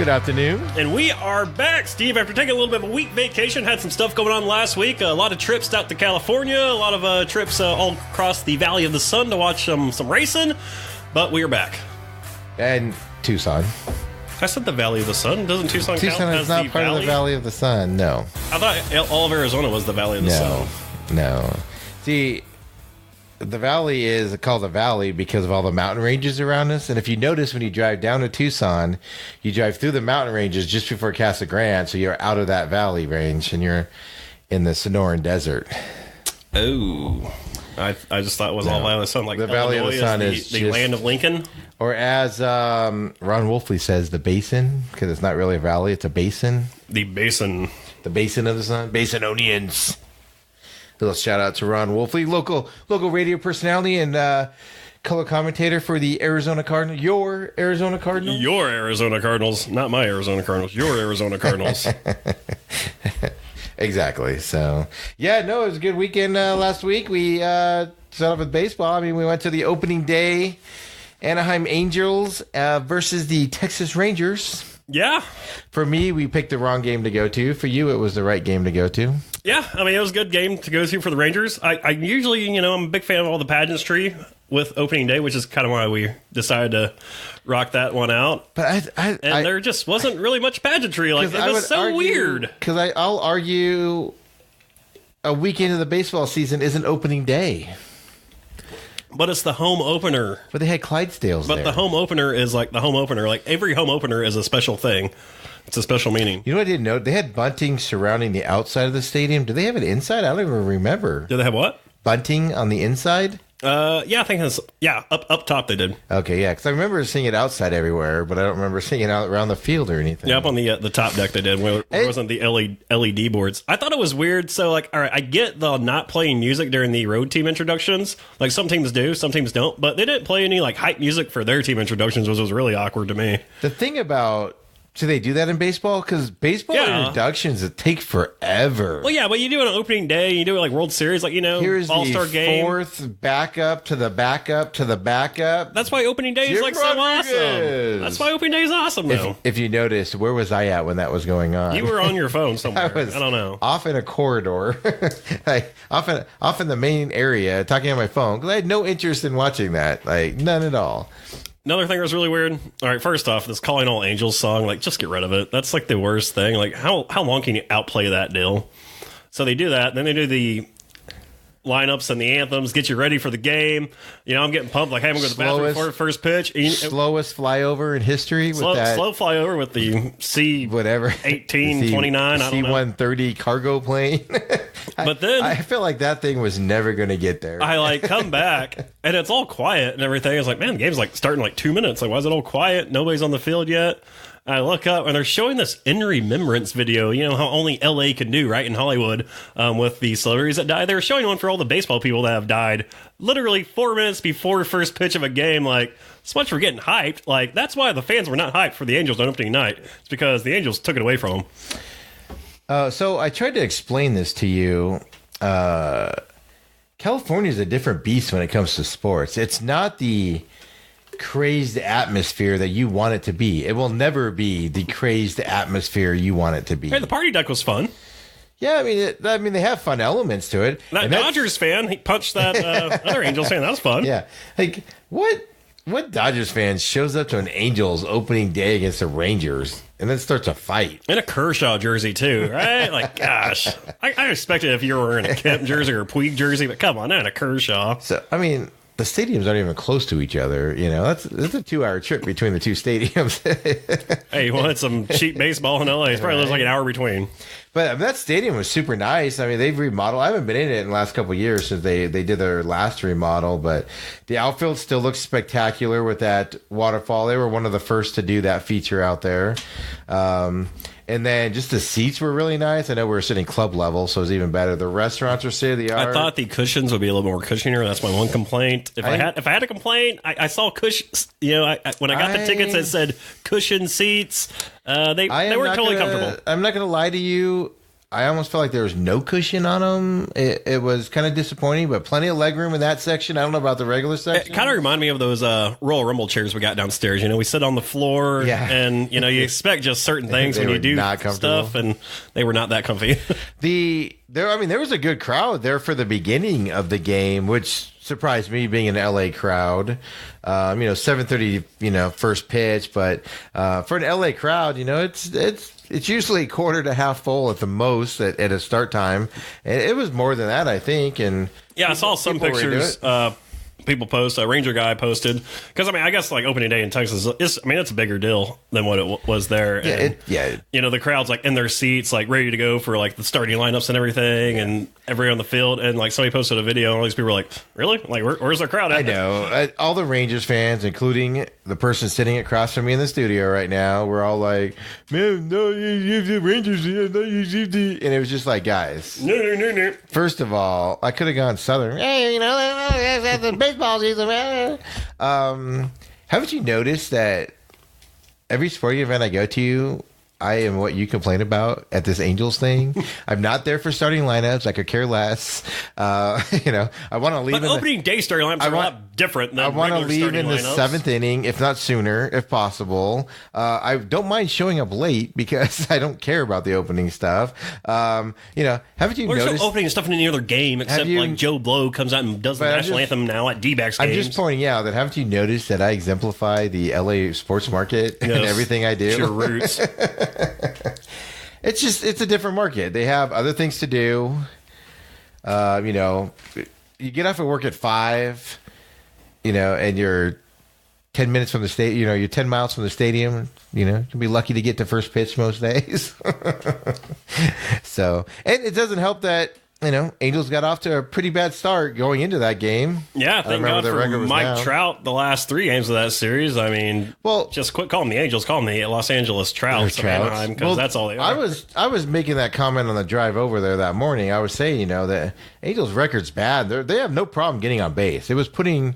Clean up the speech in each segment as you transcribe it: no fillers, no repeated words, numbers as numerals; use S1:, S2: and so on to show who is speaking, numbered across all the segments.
S1: Good afternoon.
S2: And we are back, Steve, after taking a little bit of a week vacation. Had some stuff going on last week. A lot of trips out to California. A lot of trips all across the Valley of the Sun to watch some racing. But we are back.
S1: And Tucson.
S2: I said the Valley of the Sun. Doesn't Tucson count
S1: Tucson
S2: as
S1: is not
S2: the
S1: part
S2: Valley?
S1: of the Valley of the Sun, no.
S2: I thought all of Arizona was the Valley of the Sun.
S1: No. See, the valley is called a valley because of all the mountain ranges around us. And if you notice, when you drive down to Tucson, you drive through the mountain ranges just before Casa Grande, so you're out of that valley range and you're in the Sonoran Desert.
S2: Oh. I just thought it was all Valley of the Sun. Like
S1: the Valley of the Sun
S2: is the
S1: just,
S2: land of Lincoln.
S1: Or as Ron Wolfley says, the basin, because it's not really a valley, it's a basin.
S2: The basin.
S1: The basin of the sun. Basinonians. A little shout out to Ron Wolfley, local radio personality and color commentator for the Arizona Cardinals. Your Arizona Cardinals?
S2: Your Arizona Cardinals. Not my Arizona Cardinals. Your Arizona Cardinals.
S1: Exactly. So, yeah, no, it was a good weekend last week. We started off with baseball. I mean, we went to the opening day, Anaheim Angels versus the Texas Rangers.
S2: Yeah.
S1: For me, we picked the wrong game to go to. For you, it was the right game to go to.
S2: Yeah, I mean, it was a good game to go to for the Rangers. I usually, I'm a big fan of all the pageantry with opening day, which is kind of why we decided to rock that one out.
S1: But
S2: there just wasn't really much pageantry. Like, it was so weird.
S1: Because I'll argue a week into the baseball season isn't opening day.
S2: But it's the home opener.
S1: But they had Clydesdales there.
S2: But the home opener is like the home opener. Like, every home opener is a special thing. It's a special meaning.
S1: You know what I didn't know? They had bunting surrounding the outside of the stadium. Do they have it inside? I don't even remember.
S2: Do they have what?
S1: Bunting on the inside?
S2: Yeah, I think it's, up top they did.
S1: Okay, yeah, because I remember seeing it outside everywhere, but I don't remember seeing it out around the field or anything.
S2: Yeah, up on the top deck they did, where it wasn't the LED boards. I thought it was weird. So, like, all right, I get the not playing music during the road team introductions. Like, some teams do, some teams don't. But they didn't play any, like, hype music for their team introductions, which was really awkward to me.
S1: The thing about... Do they do that in baseball? Because baseball introductions take forever.
S2: Well, yeah, but you do it on opening day. You do it like World Series, like,
S1: here's
S2: All-Star
S1: the
S2: game.
S1: Fourth backup to the backup to the backup.
S2: That's why opening day is like so awesome. That's why opening day is awesome, though.
S1: If you noticed, where was I at when that was going on?
S2: You were on your phone somewhere. I don't know.
S1: Off in a corridor, like off in the main area, talking on my phone because I had no interest in watching that, like none at all.
S2: Another thing that was really weird. All right, first off, this Calling All Angels song, like, just get rid of it. That's like the worst thing. Like, how long can you outplay that deal? So they do that. Then they do the lineups and the anthems, get you ready for the game. I'm getting pumped. Like, hey, I'm going to the bathroom before the first pitch.
S1: Slowest flyover in history.
S2: Slow flyover with the C
S1: whatever
S2: 1829. I don't know.
S1: C-130 cargo plane.
S2: But then
S1: I feel like that thing was never going to get there.
S2: I come back and it's all quiet and everything. It's like, man, the game's like starting in like 2 minutes. Like, why is it all quiet? Nobody's on the field yet. I look up and they're showing this in remembrance video. You know how only LA can do, right? In Hollywood, with the celebrities that died. They were showing one for all the baseball people that have died literally 4 minutes before first pitch of a game. Like, so much for getting hyped. Like, that's why the fans were not hyped for the Angels on opening night. It's because the Angels took it away from them.
S1: So I tried to explain this to you. California is a different beast when it comes to sports. It's not the crazed atmosphere that you want it to be. It will never be the crazed atmosphere you want it to be.
S2: Hey, the party deck was fun.
S1: Yeah, I mean, they have fun elements to it.
S2: That Dodgers fan, he punched that other Angels fan. That was fun.
S1: Yeah, like what Dodgers fan shows up to an Angels opening day against the Rangers and then starts a fight?
S2: In a Kershaw jersey, too, right? Like, gosh. I expected if you were wearing a Kemp jersey or a Puig jersey, but come on, not a Kershaw.
S1: So, I mean, the stadiums aren't even close to each other. That's a 2-hour trip between the two stadiums.
S2: Hey, you wanted some cheap baseball in LA? It's probably like an hour between.
S1: But that stadium was super nice. I mean, they've remodeled. I haven't been in it in the last couple of years since they did their last remodel, but the outfield still looks spectacular with that waterfall. They were one of the first to do that feature out there. And then just the seats were really nice. I know we were sitting club level, so it was even better. The restaurants were state of the art.
S2: I thought the cushions would be a little more cutionier. That's my one complaint. If I had to complain, I saw cushions. When I got the tickets, it said cushion seats. They weren't totally comfortable.
S1: I'm not going to lie to you. I almost felt like there was no cushion on them. It was kind of disappointing, but plenty of legroom in that section. I don't know about the regular section.
S2: It kind of reminded me of those Royal Rumble chairs we got downstairs. You know, we sit on the floor, and you know, you expect just certain things when you do stuff, and they were not that comfy.
S1: There was a good crowd there for the beginning of the game, which surprised me, being an LA crowd. 7:30, first pitch, but for an LA crowd, it's usually quarter to half full at the most at a start time. And it was more than that, I think. And
S2: yeah, I saw some pictures. People post, a Ranger guy posted, because I guess like opening day in Texas it's a bigger deal than what it was there. The crowd's like in their seats, like ready to go for like the starting lineups and everything, and everyone on the field. And like somebody posted a video, and all these people were like, "Really? Like, where's our crowd at?"
S1: I know all the Rangers fans, including the person sitting across from me in the studio right now, we're all like, "Man, no, you the Rangers," and it was just like, guys,
S2: no.
S1: First of all, I could have gone Southern. Hey, the baseball season. Haven't you noticed that every sporting event I go to, I am what you complain about at this Angels thing? I'm not there for starting lineups. I could care less. I want to leave.
S2: But opening day starting lineups are a lot different than
S1: I want to leave in the
S2: lineups.
S1: 7th inning, if not sooner, if possible. I don't mind showing up late because I don't care about the opening stuff. Haven't you noticed?
S2: There's no opening stuff in any other game except like Joe Blow comes out and does the national anthem now at D-backs games.
S1: I'm just pointing out that haven't you noticed that I exemplify the LA sports market in everything I do?
S2: It's your roots.
S1: It's a different market. They have other things to do. You get off at work at 5, and you're 10 minutes from the stadium, you're 10 miles from the stadium, you'll be lucky to get to first pitch most days. So, and it doesn't help that, Angels got off to a pretty bad start going into that game.
S2: Yeah, thank God for Mike Trout the last 3 games of that series. Just quit calling the Angels, call them the Los Angeles Trouts of Anaheim, because that's all they are.
S1: I was making that comment on the drive over there that morning. I was saying, the Angels' record's bad. They have no problem getting on base. It was putting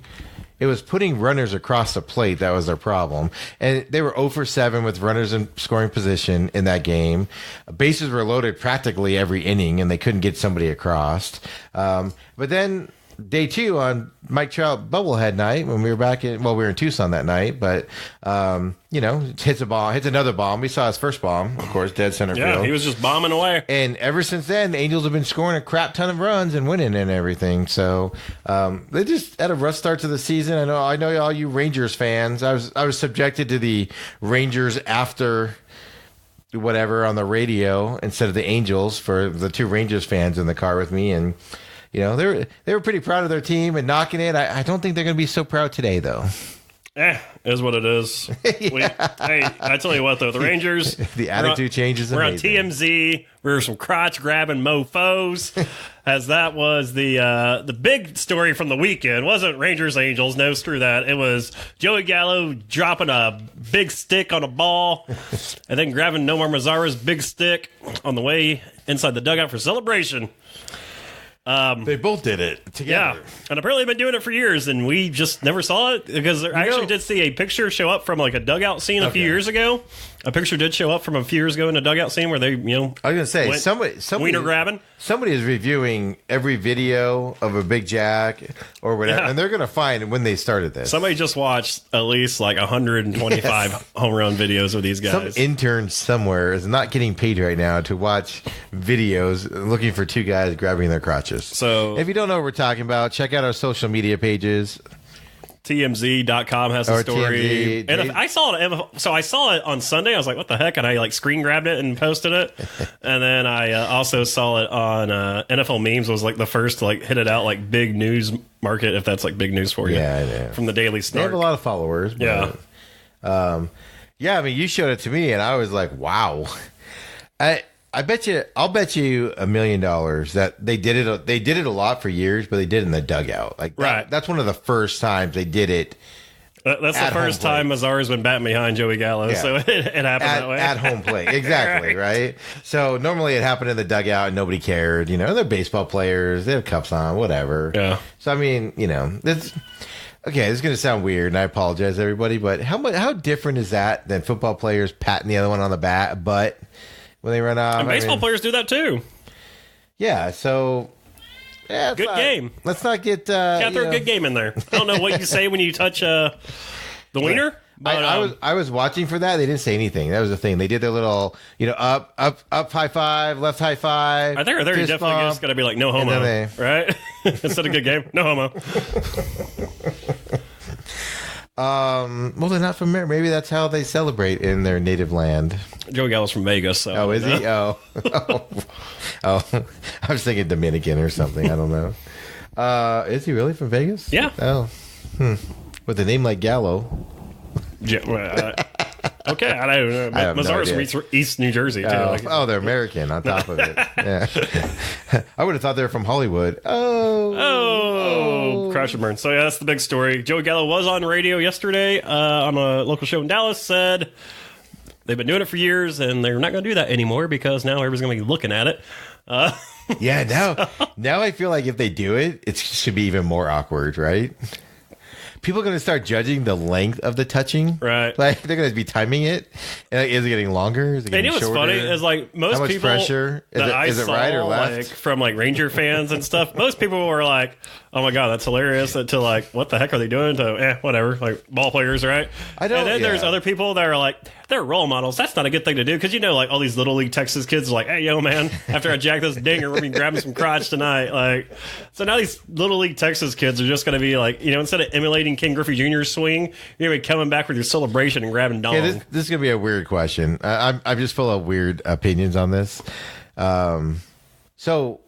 S1: runners across the plate that was their problem. And they were 0 for 7 with runners in scoring position in that game. Bases were loaded practically every inning, and they couldn't get somebody across. But then day 2 on Mike Trout bubblehead night, when we were in Tucson that night, but hits another bomb. We saw his first bomb, of course, dead center field.
S2: Yeah, he was just bombing away.
S1: And ever since then, the Angels have been scoring a crap ton of runs and winning and everything. So they just had a rough start to the season. I know all you Rangers fans. I was subjected to the Rangers after whatever on the radio instead of the Angels for the 2 Rangers fans in the car with me, and they were pretty proud of their team and knocking it. I don't think they're going to be so proud today, though.
S2: Is what it is. Yeah. I tell you what, though, the Rangers...
S1: the attitude changes.
S2: We're on TMZ. We're some crotch-grabbing mofos, as that was the big story from the weekend. It wasn't Rangers-Angels. No, screw that. It was Joey Gallo dropping a big stick on a ball and then grabbing Nomar Mazara's big stick on the way inside the dugout for celebration.
S1: They both did it together.
S2: Yeah, and apparently they've been doing it for years, and we just never saw it, because I actually did see a picture show up from like a dugout scene a few years ago. A picture did show up from a few years ago in a dugout scene where they, I was
S1: going to say, somebody
S2: wiener grabbing.
S1: Somebody is reviewing every video of a Big Jack or whatever, and they're going to find when they started this.
S2: Somebody just watched at least like 125 home run videos of these guys.
S1: Some intern somewhere is not getting paid right now to watch videos looking for 2 guys grabbing their crotches.
S2: So
S1: if you don't know what we're talking about, check out our social media pages.
S2: TMZ.com has a story.
S1: TMZ,
S2: and I saw it. So I saw it on Sunday. I was like, what the heck? And I screen grabbed it and posted it. And then I also saw it on NFL Memes. Was like the first to hit it out like big news market, if that's like big news for you.
S1: Yeah, yeah.
S2: From the Daily Star.
S1: They have a lot of followers. But,
S2: yeah.
S1: You showed it to me and I was like, wow. I'll bet you $1 million that they did it. They did it a lot for years, but they did it in the dugout. That's one of the first times they did it.
S2: That's the first time Mazara's been batting behind Joey Gallo, so it happened that way.
S1: At home plate, exactly, right? So normally it happened in the dugout and nobody cared. They're baseball players. They have cups on, whatever.
S2: Yeah.
S1: So, this... Okay, this is going to sound weird, and I apologize, everybody, but how different is that than football players patting the other one on the butt when they run off.
S2: And baseball players do that too.
S1: Yeah, so yeah,
S2: good game.
S1: Let's not get
S2: Got to throw a good game in there. I don't know what you say when you touch the wiener. But,
S1: I was watching for that. They didn't say anything. That was the thing. They did their little, up high five, left high five.
S2: I think they're definitely just going to be like no homo, right? Instead of good game, no homo.
S1: Well, they're not from there. Maybe that's how they celebrate in their native land.
S2: Joey Gallo's from Vegas. So
S1: is he? Oh. I was thinking Dominican or something. I don't know. Is he really from Vegas?
S2: Yeah.
S1: Oh. With a name like Gallo.
S2: Yeah, okay, I don't know. Mazar's from East New Jersey, too.
S1: They're American on top of it. Yeah. I would have thought they were from Hollywood.
S2: Crash and burn. So, yeah, that's the big story. Joey Gallo was on radio yesterday on a local show in Dallas, said they've been doing it for years, and they're not going to do that anymore because now everybody's going to be looking at it.
S1: Yeah, now I feel like if they do it, it should be even more awkward, right? People are going to start judging the length of the touching.
S2: Right.
S1: Like, they're going to be timing it. And, like, is it getting longer? Is it getting shorter?
S2: And what's funny is, like, most
S1: How much
S2: people
S1: pressure? Is it right or left?
S2: Like, from, like, Ranger fans and stuff, most people were like, oh, my God, that's hilarious, to, like, what the heck are they doing? To, whatever, like, ball players, right?
S1: I don't,
S2: and then there's other people that are like, they're role models. That's not a good thing to do. Because, like, all these Little League Texas kids are like, hey, yo, man, after I jack this dinger, we're going to be grabbing some crotch tonight. Like, so now these Little League Texas kids are just going to be like, instead of emulating King Griffey Jr.'s swing, you're going to be coming back with your celebration and grabbing dong.
S1: Yeah, this is going to be a weird question. I'm just full of weird opinions on this. So,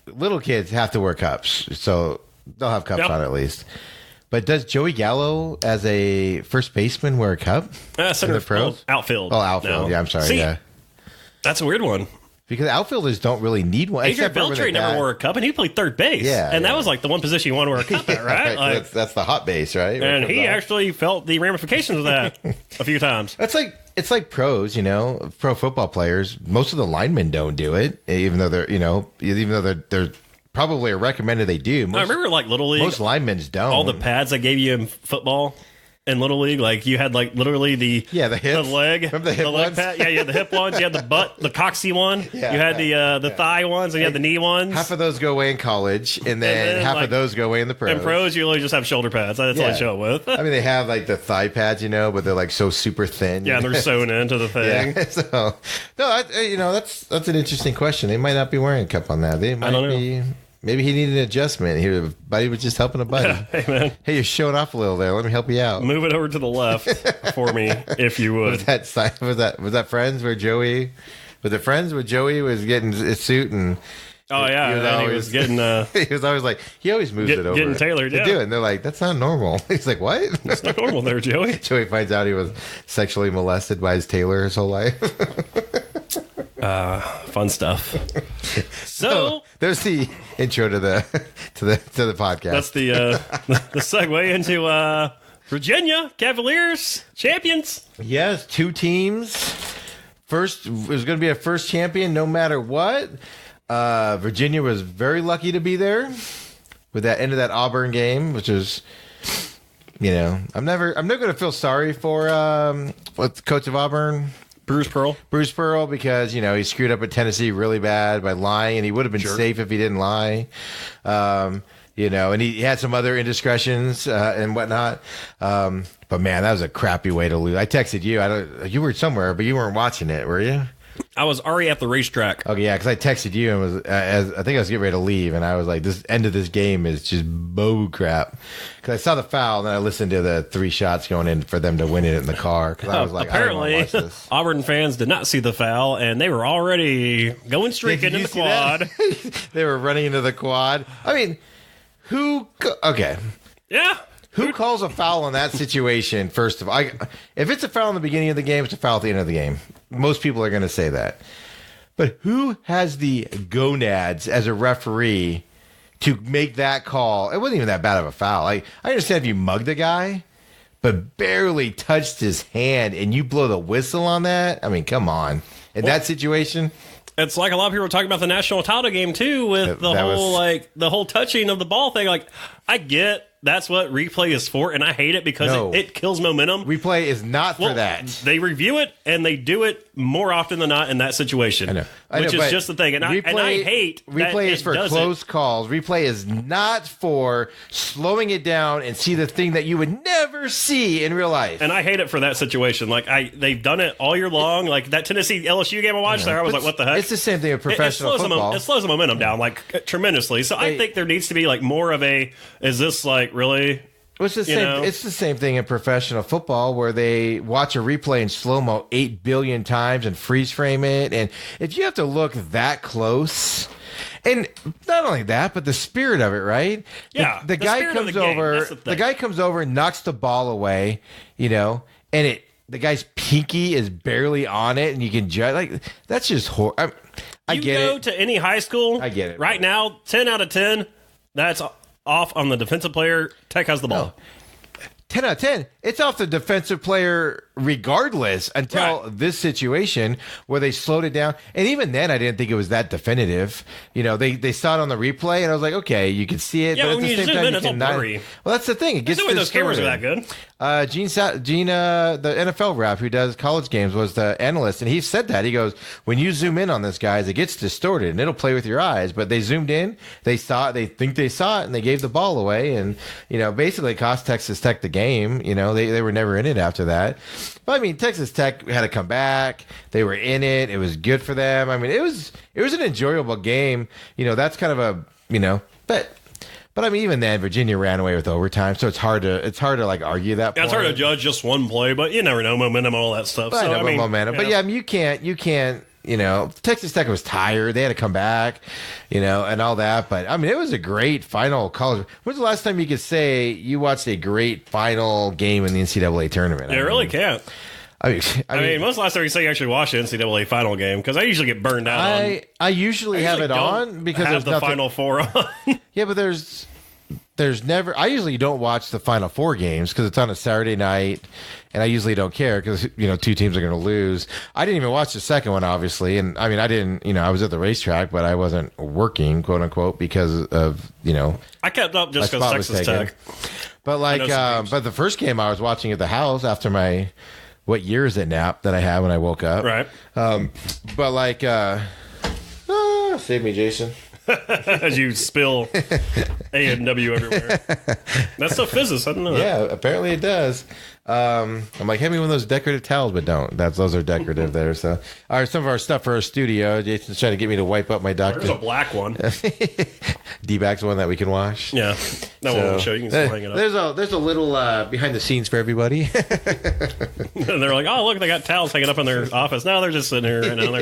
S1: little kids have to wear cups. So, they'll have cups on at least. But does Joey Gallo, as a first baseman, wear a cup?
S2: Center pros? Outfield.
S1: Oh, outfield. No. Yeah, I'm sorry.
S2: See, that's a weird one.
S1: Because outfielders don't really need one.
S2: Adrian Beltre never wore a cup, and he played third base.
S1: Yeah,
S2: and that was like the one position you want to wear a cup at, right? Like,
S1: that's the hot base, right?
S2: And he actually felt the ramifications of that a few times.
S1: It's like pros, pro football players. Most of the linemen don't do it, even though they're probably recommended they do.
S2: I remember, like, Little League.
S1: Most linemen don't.
S2: All the pads they gave you in football in Little League, like, you had, like, literally the
S1: hips.
S2: The leg.
S1: Remember the hip
S2: leg
S1: ones?
S2: pad. Yeah, you had the hip ones. You had the butt, the coxy one. Yeah, you had the thigh ones, and you had the knee ones.
S1: Half of those go away in college, and then half of those go away in the pros.
S2: In pros, you really just have shoulder pads. That's all they show it with.
S1: I mean, they have, like, the thigh pads, but they're, like, so super thin.
S2: Yeah, and they're sewn into the thing.
S1: Yeah, so, no, that's an interesting question. They might not be wearing a cup on that. They might be... Maybe he needed an adjustment. Buddy was just helping a buddy.
S2: Hey, man.
S1: Hey, you're showing off a little there. Let me help you out.
S2: Move it over to the left for me, if you would.
S1: Was that Friends where Joey... Was it Friends where Joey was getting his suit and...
S2: Oh, yeah. He was getting...
S1: he was always like... He always moves it over.
S2: Getting tailored, yeah.
S1: To do it. And they're like, that's not normal. He's like, what?
S2: That's not normal there, Joey.
S1: Joey finds out he was sexually molested by his tailor his whole life.
S2: Fun stuff. So
S1: there's the intro to the podcast.
S2: That's the segue into Virginia Cavaliers champions.
S1: Yes, 2 teams. First, it was going to be a first champion no matter what. Virginia was very lucky to be there with that end of that Auburn game, which is, I'm never going to feel sorry for what's the coach of Auburn.
S2: Bruce
S1: Pearl, because, he screwed up at Tennessee really bad by lying, and he would have been safe if he didn't lie. And he had some other indiscretions and whatnot. But, man, that was a crappy way to lose. I texted you. You were somewhere, but you weren't watching it, were you?
S2: I was already at the racetrack.
S1: Okay, yeah, because I texted you and was I think I was getting ready to leave, and I was like, "This end of this game is just bull crap." Because I saw the foul, and then I listened to the 3 shots going in for them to win it in the car. Because I was like,
S2: apparently,
S1: I don't want to watch this.
S2: Auburn fans did not see the foul, and they were already going streaking in the quad.
S1: They were running into the quad. I mean, okay,
S2: yeah.
S1: Who calls a foul in that situation? First of all, if it's a foul in the beginning of the game, it's a foul at the end of the game. Most people are going to say that. But who has the gonads as a referee to make that call? It wasn't even that bad of a foul. I understand if you mugged a guy, but barely touched his hand and you blow the whistle on that. I mean, come on. In that situation...
S2: It's like a lot of people were talking about the national title game too, with the whole touching of the ball thing. Like, I get that's what replay is for, and I hate it because
S1: No.
S2: it kills momentum.
S1: Replay is not for that.
S2: They review it, and they do it more often than not in that situation.
S1: I know,
S2: which is
S1: but
S2: just the thing. And I hate that
S1: replay is
S2: it
S1: for
S2: does
S1: close
S2: it.
S1: calls. Replay is not for slowing it down and see the thing that you would never see in real life.
S2: And I hate it for that situation. Like they've done it all year long. Like that Tennessee LSU game I watched there, I was like, "What the heck?"
S1: It's the same thing with professional
S2: it slows
S1: football.
S2: it slows the momentum down like tremendously. So I think there needs to be like more of a. Is this like really?
S1: It's the same. It's the same thing in professional football where they watch a replay in slow mo 8 billion times and freeze frame it, and if you have to look that close, and not only that, but the spirit of it, right?
S2: Yeah,
S1: the guy
S2: spirit of
S1: comes
S2: the game,
S1: over.
S2: that's the thing.
S1: The guy comes over and knocks the ball away, and the guy's pinky is barely on it, and you can judge like that's just horrible. I get
S2: go
S1: it.
S2: to any high school.
S1: I get it.
S2: Right now, 10 out of 10. That's off on the defensive player. Tech has the ball.
S1: 10 out of 10. It's off the defensive player regardless until
S2: Right.
S1: this situation where they slowed it down. And even then, I didn't think it was that definitive. They saw it on the replay, and I was like, okay, you can see it.
S2: Yeah,
S1: but at
S2: when
S1: the
S2: you
S1: same
S2: zoom
S1: time,
S2: in,
S1: you
S2: it's all
S1: cannot.
S2: blurry.
S1: Well, that's the thing. It gets
S2: There's no way those cameras are that good.
S1: Gene, the NFL rep who does college games, was the analyst, and he said that. He goes, when you zoom in on this, guys, it gets distorted, and it'll play with your eyes. But they zoomed in, they saw it, they think they saw it, and they gave the ball away, and basically cost Texas Tech the game. They were never in it after that. But I mean, Texas Tech had to come back. They were in it. It was good for them. I mean, it was an enjoyable game. That's kind of a But I mean, even then, Virginia ran away with overtime, so it's hard to like argue that.
S2: Yeah, it's hard to judge just one play, but you never know momentum, all that stuff.
S1: But
S2: So
S1: I mean, momentum.
S2: yeah.
S1: But yeah, I mean, you can't. Texas Tech was tired. They had to come back, and all that. But I mean, it was a great final college. When's the last time you could say you watched a great final game in the NCAA tournament?
S2: You really can't.
S1: I mean,
S2: Most of the last time you say you actually watched the NCAA final game because I usually get burned out.
S1: I usually have it on because
S2: have
S1: there's
S2: the
S1: nothing.
S2: Final Four on.
S1: Yeah, but there's never. I usually don't watch the Final Four games because it's on a Saturday night, and I usually don't care because two teams are going to lose. I didn't even watch the second one, obviously, and I mean I didn't. I was at the racetrack, but I wasn't working, quote unquote, because of
S2: I kept up just
S1: my
S2: because
S1: spot was
S2: Texas
S1: taken.
S2: Tech.
S1: But like,
S2: I know some games.
S1: but the first game I was watching at the house after my what year is it nap that I had when I woke up,
S2: Right.
S1: But like, save me, Jason.
S2: As you spill A&W everywhere. That's the physics. I don't know.
S1: Yeah, apparently it does. I'm like, hand me one of those decorative towels, but don't. Those are decorative there. So, all right, some of our stuff for our studio. Jason's trying to get me to wipe up my
S2: There's a
S1: Dr.
S2: black one.
S1: D-Bag's one that we can wash.
S2: Yeah. That one will show you. You can still hang it up.
S1: There's a little behind the scenes for everybody.
S2: And they're like, oh, look, they got towels hanging up in their office. No, they're just sitting here right now.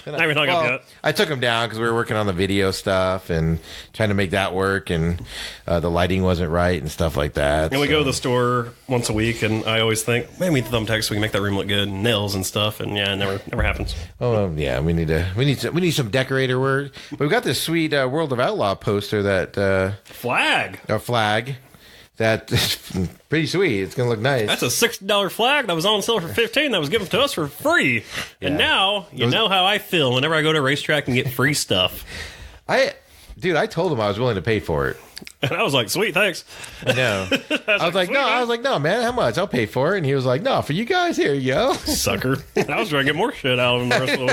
S2: They're not even hung up yet.
S1: I took them down because we were working on the video stuff and trying to make that work, and the lighting wasn't right and stuff like that.
S2: And we go to the store once a week, and I always think, man, we need the thumbtacks so we can make that room look good, and nails and stuff, and yeah, it never happens.
S1: Oh yeah, we need some decorator work. But we've got this sweet World of Outlaw poster that
S2: Flag.
S1: a flag that's pretty sweet. It's gonna look nice.
S2: That's a $60 flag that was on sale for $15 that was given to us for free. And
S1: Yeah.
S2: now you know how I feel whenever I go to a racetrack and get free stuff.
S1: I told him I was willing to pay for it.
S2: And I was like, sweet, thanks.
S1: I know. I was like, no, man, how much? I'll pay for it. And he was like, no, for you guys, here you go.
S2: Sucker. And I was trying to get more shit out of him the rest of the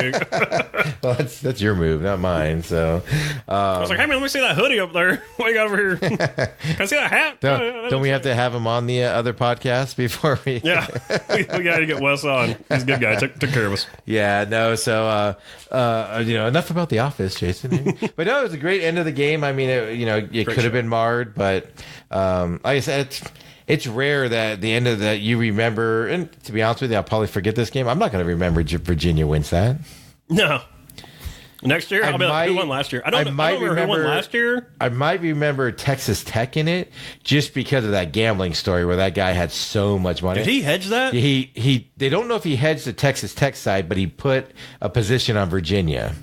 S2: week.
S1: Well, that's your move, not mine. So,
S2: I was like, hey, man, let me see that hoodie up there. What you got over here? Can I see that hat?
S1: don't we have to have him on the other podcast before we?
S2: Yeah. we got to get Wes on. He's a good guy. Took care of us.
S1: Yeah, no. So, enough about The Office, Jason. But no, it was a great end of the game. I mean, it could have been marred, but like I said, it's rare that the end of that you remember. And to be honest with you, I'll probably forget this game. I'm not going to remember Virginia wins that.
S2: No. Next year, I'll be like, who won last year? I don't remember who won last year.
S1: I might remember Texas Tech in it just because of that gambling story where that guy had so much money.
S2: Did he hedge that?
S1: They don't know if he hedged the Texas Tech side, but he put a position on Virginia.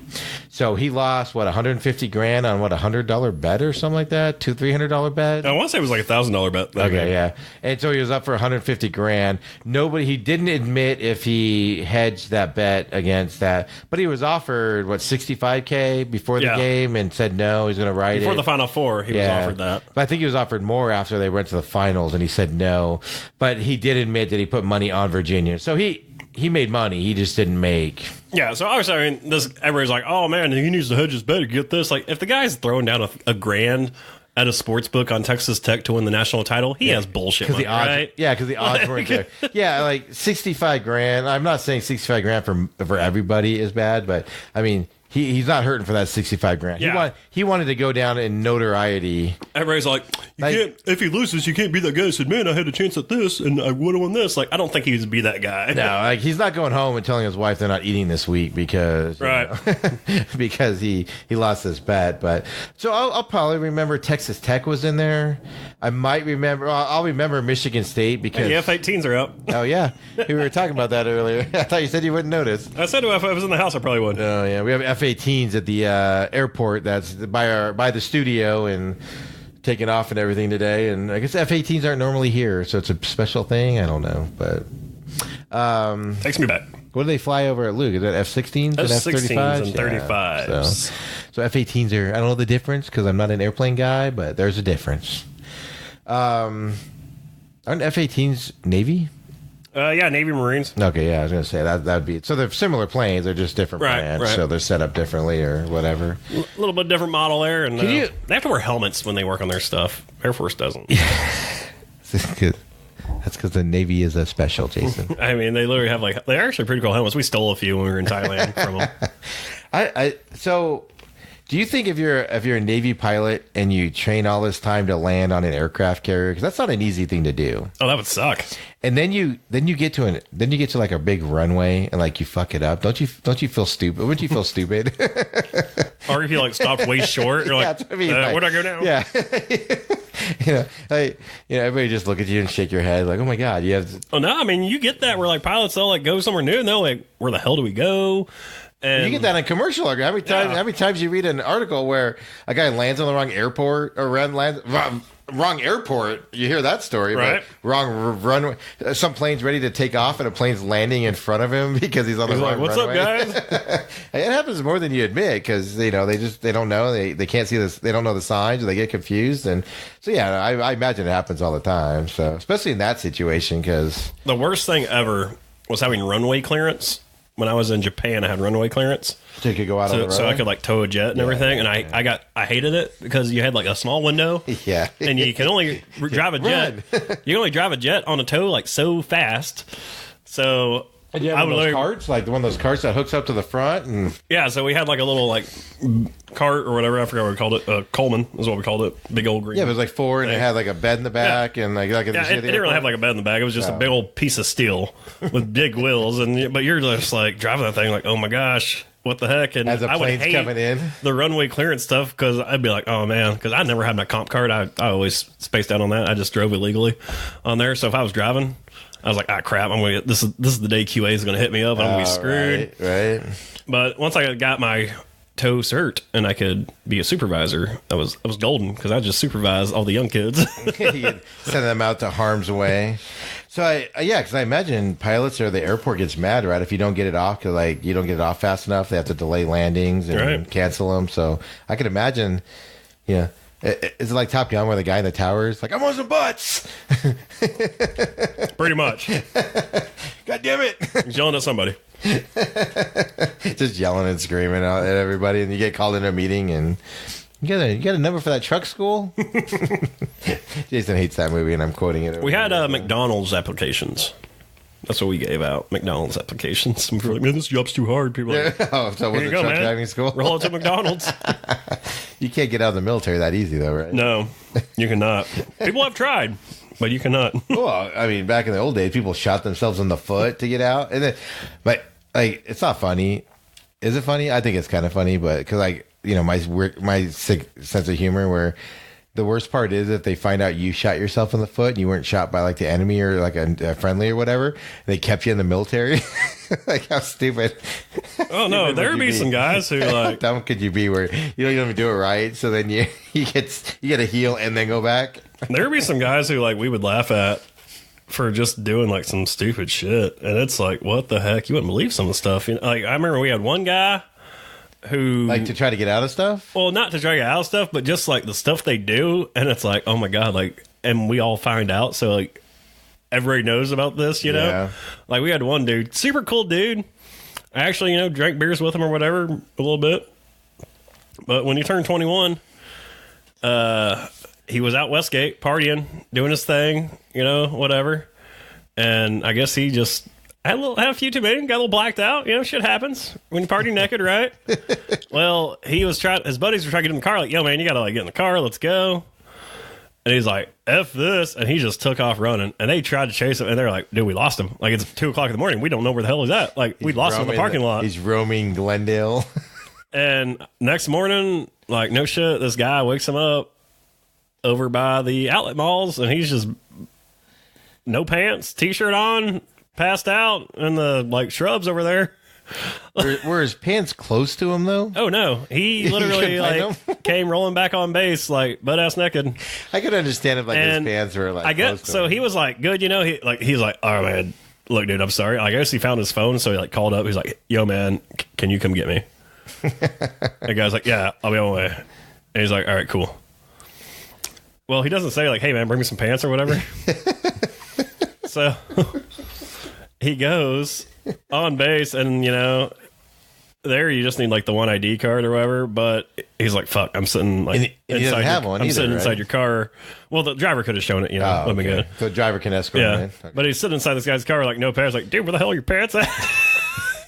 S1: So he lost what, $150,000 on what, $100 bet or something like that, $300 bet.
S2: I want to say it was like $1,000 bet.
S1: Okay, yeah. And so he was up for $150,000. He didn't admit if he hedged that bet against that, but he was offered what, $65K before the game and said no, he's going to write
S2: before
S1: it.
S2: the Final Four. He was offered that,
S1: but I think he was offered more after they went to the finals, and he said no. But he did admit that he put money on Virginia, so he made money. He just didn't make.
S2: Yeah, so obviously, I mean, everybody's like, "Oh man, he needs to hedge his bet to get this." Like, if the guy's throwing down a grand at a sports book on Texas Tech to win the national title, he has bullshit money,
S1: the odds,
S2: right?
S1: Yeah, because the odds weren't there. Yeah, like $65,000. I'm not saying $65,000 for everybody is bad, but I mean, he's not hurting for that $65,000.
S2: Yeah.
S1: He wanted to go down in notoriety.
S2: Everybody's like, if he loses, you can't be that guy who said, "Man, I had a chance at this and I would have won this." Like, I don't think he would be that guy.
S1: No, like he's not going home and telling his wife they're not eating this week because because he lost his bet. But so I'll probably remember Texas Tech was in there. I might remember. I'll remember Michigan State because
S2: the F-18s are up.
S1: Oh yeah, we were talking about that earlier. I thought you said you wouldn't notice.
S2: I said if I was in the house, I probably would.
S1: Oh yeah, we have F-18s at the airport. That's by the studio and taking off and everything today. And I guess F-18s aren't normally here, so it's a special thing. I don't know, but
S2: takes me back.
S1: What do they fly over at Luke? Is that F-16s and
S2: F-16s and
S1: 35s?
S2: 35s.
S1: Yeah. So F-18s are. I don't know the difference because I'm not an airplane guy, but there's a difference. Aren't F-18s Navy?
S2: Yeah, Navy Marines.
S1: Okay, yeah, I was going to say that'd be it. So they're similar planes, they're just different brands, so they're set up differently or whatever.
S2: A little bit different model there, and
S1: you,
S2: they have to wear helmets when they work on their stuff. Air Force doesn't.
S1: That's because the Navy is a special, Jason.
S2: I mean, they literally have they're actually pretty cool helmets. We stole a few when we were in Thailand from them.
S1: So do you think if you're a Navy pilot and you train all this time to land on an aircraft carrier, because that's not an easy thing to do.
S2: Oh, that would suck.
S1: And then you get to like a big runway and like you fuck it up. Don't you feel stupid? Wouldn't you feel stupid?
S2: Or if you stopped way short, you're like, where'd I go now?
S1: Yeah. Everybody just look at you and shake your head like, oh my God, you have.
S2: Oh no, I mean you get that where pilots they'll go somewhere new and they're like, where the hell do we go? And
S1: you get that in commercial. Every time you read an article where a guy lands on the wrong airport or wrong airport, you hear that story,
S2: right?
S1: But wrong runway. Some plane's ready to take off and a plane's landing in front of him because he's on the wrong
S2: What's
S1: runway.
S2: up, guys?
S1: It happens more than you admit because they don't know, they can't see this, they don't know the signs, or they get confused, and so yeah, I imagine it happens all the time. So especially in that situation, because
S2: the worst thing ever was having runway clearance. When I was in Japan, I had runway clearance.
S1: So you could go out on the runway?
S2: So I could tow a jet and everything. And I hated it because you had a small window.
S1: Yeah.
S2: And you can only drive a jet. You can only drive a jet on a tow so fast. So
S1: and you have one of those carts, like one of those carts that hooks up to the front, and
S2: yeah. So we had a little cart or whatever. I forgot what we called it. Coleman is what we called it. Big old green.
S1: Yeah, it was four, and it had a bed in the back, and it
S2: didn't really have a bed in the back. It was just a big old piece of steel with big wheels, but you're just driving that thing oh my gosh. What the heck? And
S1: as a plane's coming in,
S2: the runway clearance stuff, because I'd be like, oh man, because I never had my comp card. I always spaced out on that. I just drove illegally on there. So if I was driving, I was like, crap, I'm gonna get this is the day QA is gonna hit me up and I'm gonna be screwed.
S1: Right.
S2: But once I got my tow cert and I could be a supervisor, I was golden because I just supervised all the young kids.
S1: You send them out to harm's way. So because I imagine pilots or the airport gets mad, right, if you don't get it off, because you don't get it off fast enough, they have to delay landings and cancel them. So I could imagine, yeah. Is it like Top Gun where the guy in the tower is like, I want some butts?
S2: Pretty much.
S1: God damn it.
S2: He's yelling at somebody.
S1: Just yelling and screaming at everybody, and you get called into a meeting, and you got a number for that truck school? Jason hates that movie, and I'm quoting it.
S2: We had McDonald's applications. That's what we gave out, McDonald's applications. And we were like, man, this job's too hard. People are like,
S1: so was it truck driving school?
S2: Roll it to McDonald's.
S1: You can't get out of the military that easy, though, right?
S2: No, you cannot. People have tried, but you cannot.
S1: Well, I mean, back in the old days, people shot themselves in the foot to get out. And then, but, it's not funny. Is it funny? I think it's kind of funny, but because, my sick sense of humor where the worst part is if they find out you shot yourself in the foot and you weren't shot by like the enemy or like a friendly or whatever, they kept you in the military. Like how stupid.
S2: Oh no, there would be some guys who like,
S1: how dumb could you be where you don't even do it right, so then you get a heal and then go back.
S2: there would be some guys who like we would laugh at for just doing like some stupid shit, and it's like, what the heck? You wouldn't believe some of the stuff. You know, like I remember we had one guy who
S1: Like to try to get out of stuff.
S2: well, not to try to get out of stuff, but just like the stuff they do, and it's like, oh my god, like, and we all find out, so like everybody knows about this, you know?
S1: Yeah.
S2: Like we had one dude, super cool dude. I actually, you know, drank beers with him or whatever a little bit. But when he turned 21, he was out Westgate partying, doing his thing, you know, whatever. And I guess he just had a few too many, got a little blacked out. You know, shit happens when you party naked, right? Well, his buddies were trying to get in the car, like, yo, man, you got to like get in the car, let's go. And he's like, F this. And he just took off running. And they tried to chase him. And they're like, dude, we lost him. Like, it's 2 o'clock in the morning. We don't know where the hell he's at. Like, we lost him in the parking lot.
S1: He's roaming Glendale.
S2: And next morning, like, no shit, this guy wakes him up over by the outlet malls. And he's just no pants, T-shirt on, passed out in the, like, shrubs over there.
S1: Were his pants close to him, though?
S2: Oh, no. He literally, like, came rolling back on base, like, butt-ass naked.
S1: I could understand if, like,
S2: And
S1: his pants were, like,
S2: I guess
S1: close to
S2: so.
S1: him.
S2: He was like, good, you know. He's like, all right, man. Look, dude, I'm sorry. I guess he found his phone, so he like called up. He's like, yo, man, can you come get me? The guy's like, yeah, I'll be on my way. And he's like, all right, cool. Well, he doesn't say like, hey, man, bring me some pants or whatever. So he goes on base, and you know, there you just need like the one ID card or whatever. But he's like, fuck, I'm sitting like
S1: And he doesn't have one
S2: I'm
S1: either,
S2: sitting inside
S1: right?
S2: your car. Well, the driver could have shown it, you know,
S1: Oh,
S2: let me
S1: okay.
S2: go.
S1: So the driver can escort him
S2: Yeah,
S1: in. Okay.
S2: but he's sitting inside this guy's car like no pants. Like, dude, where the hell are your pants at?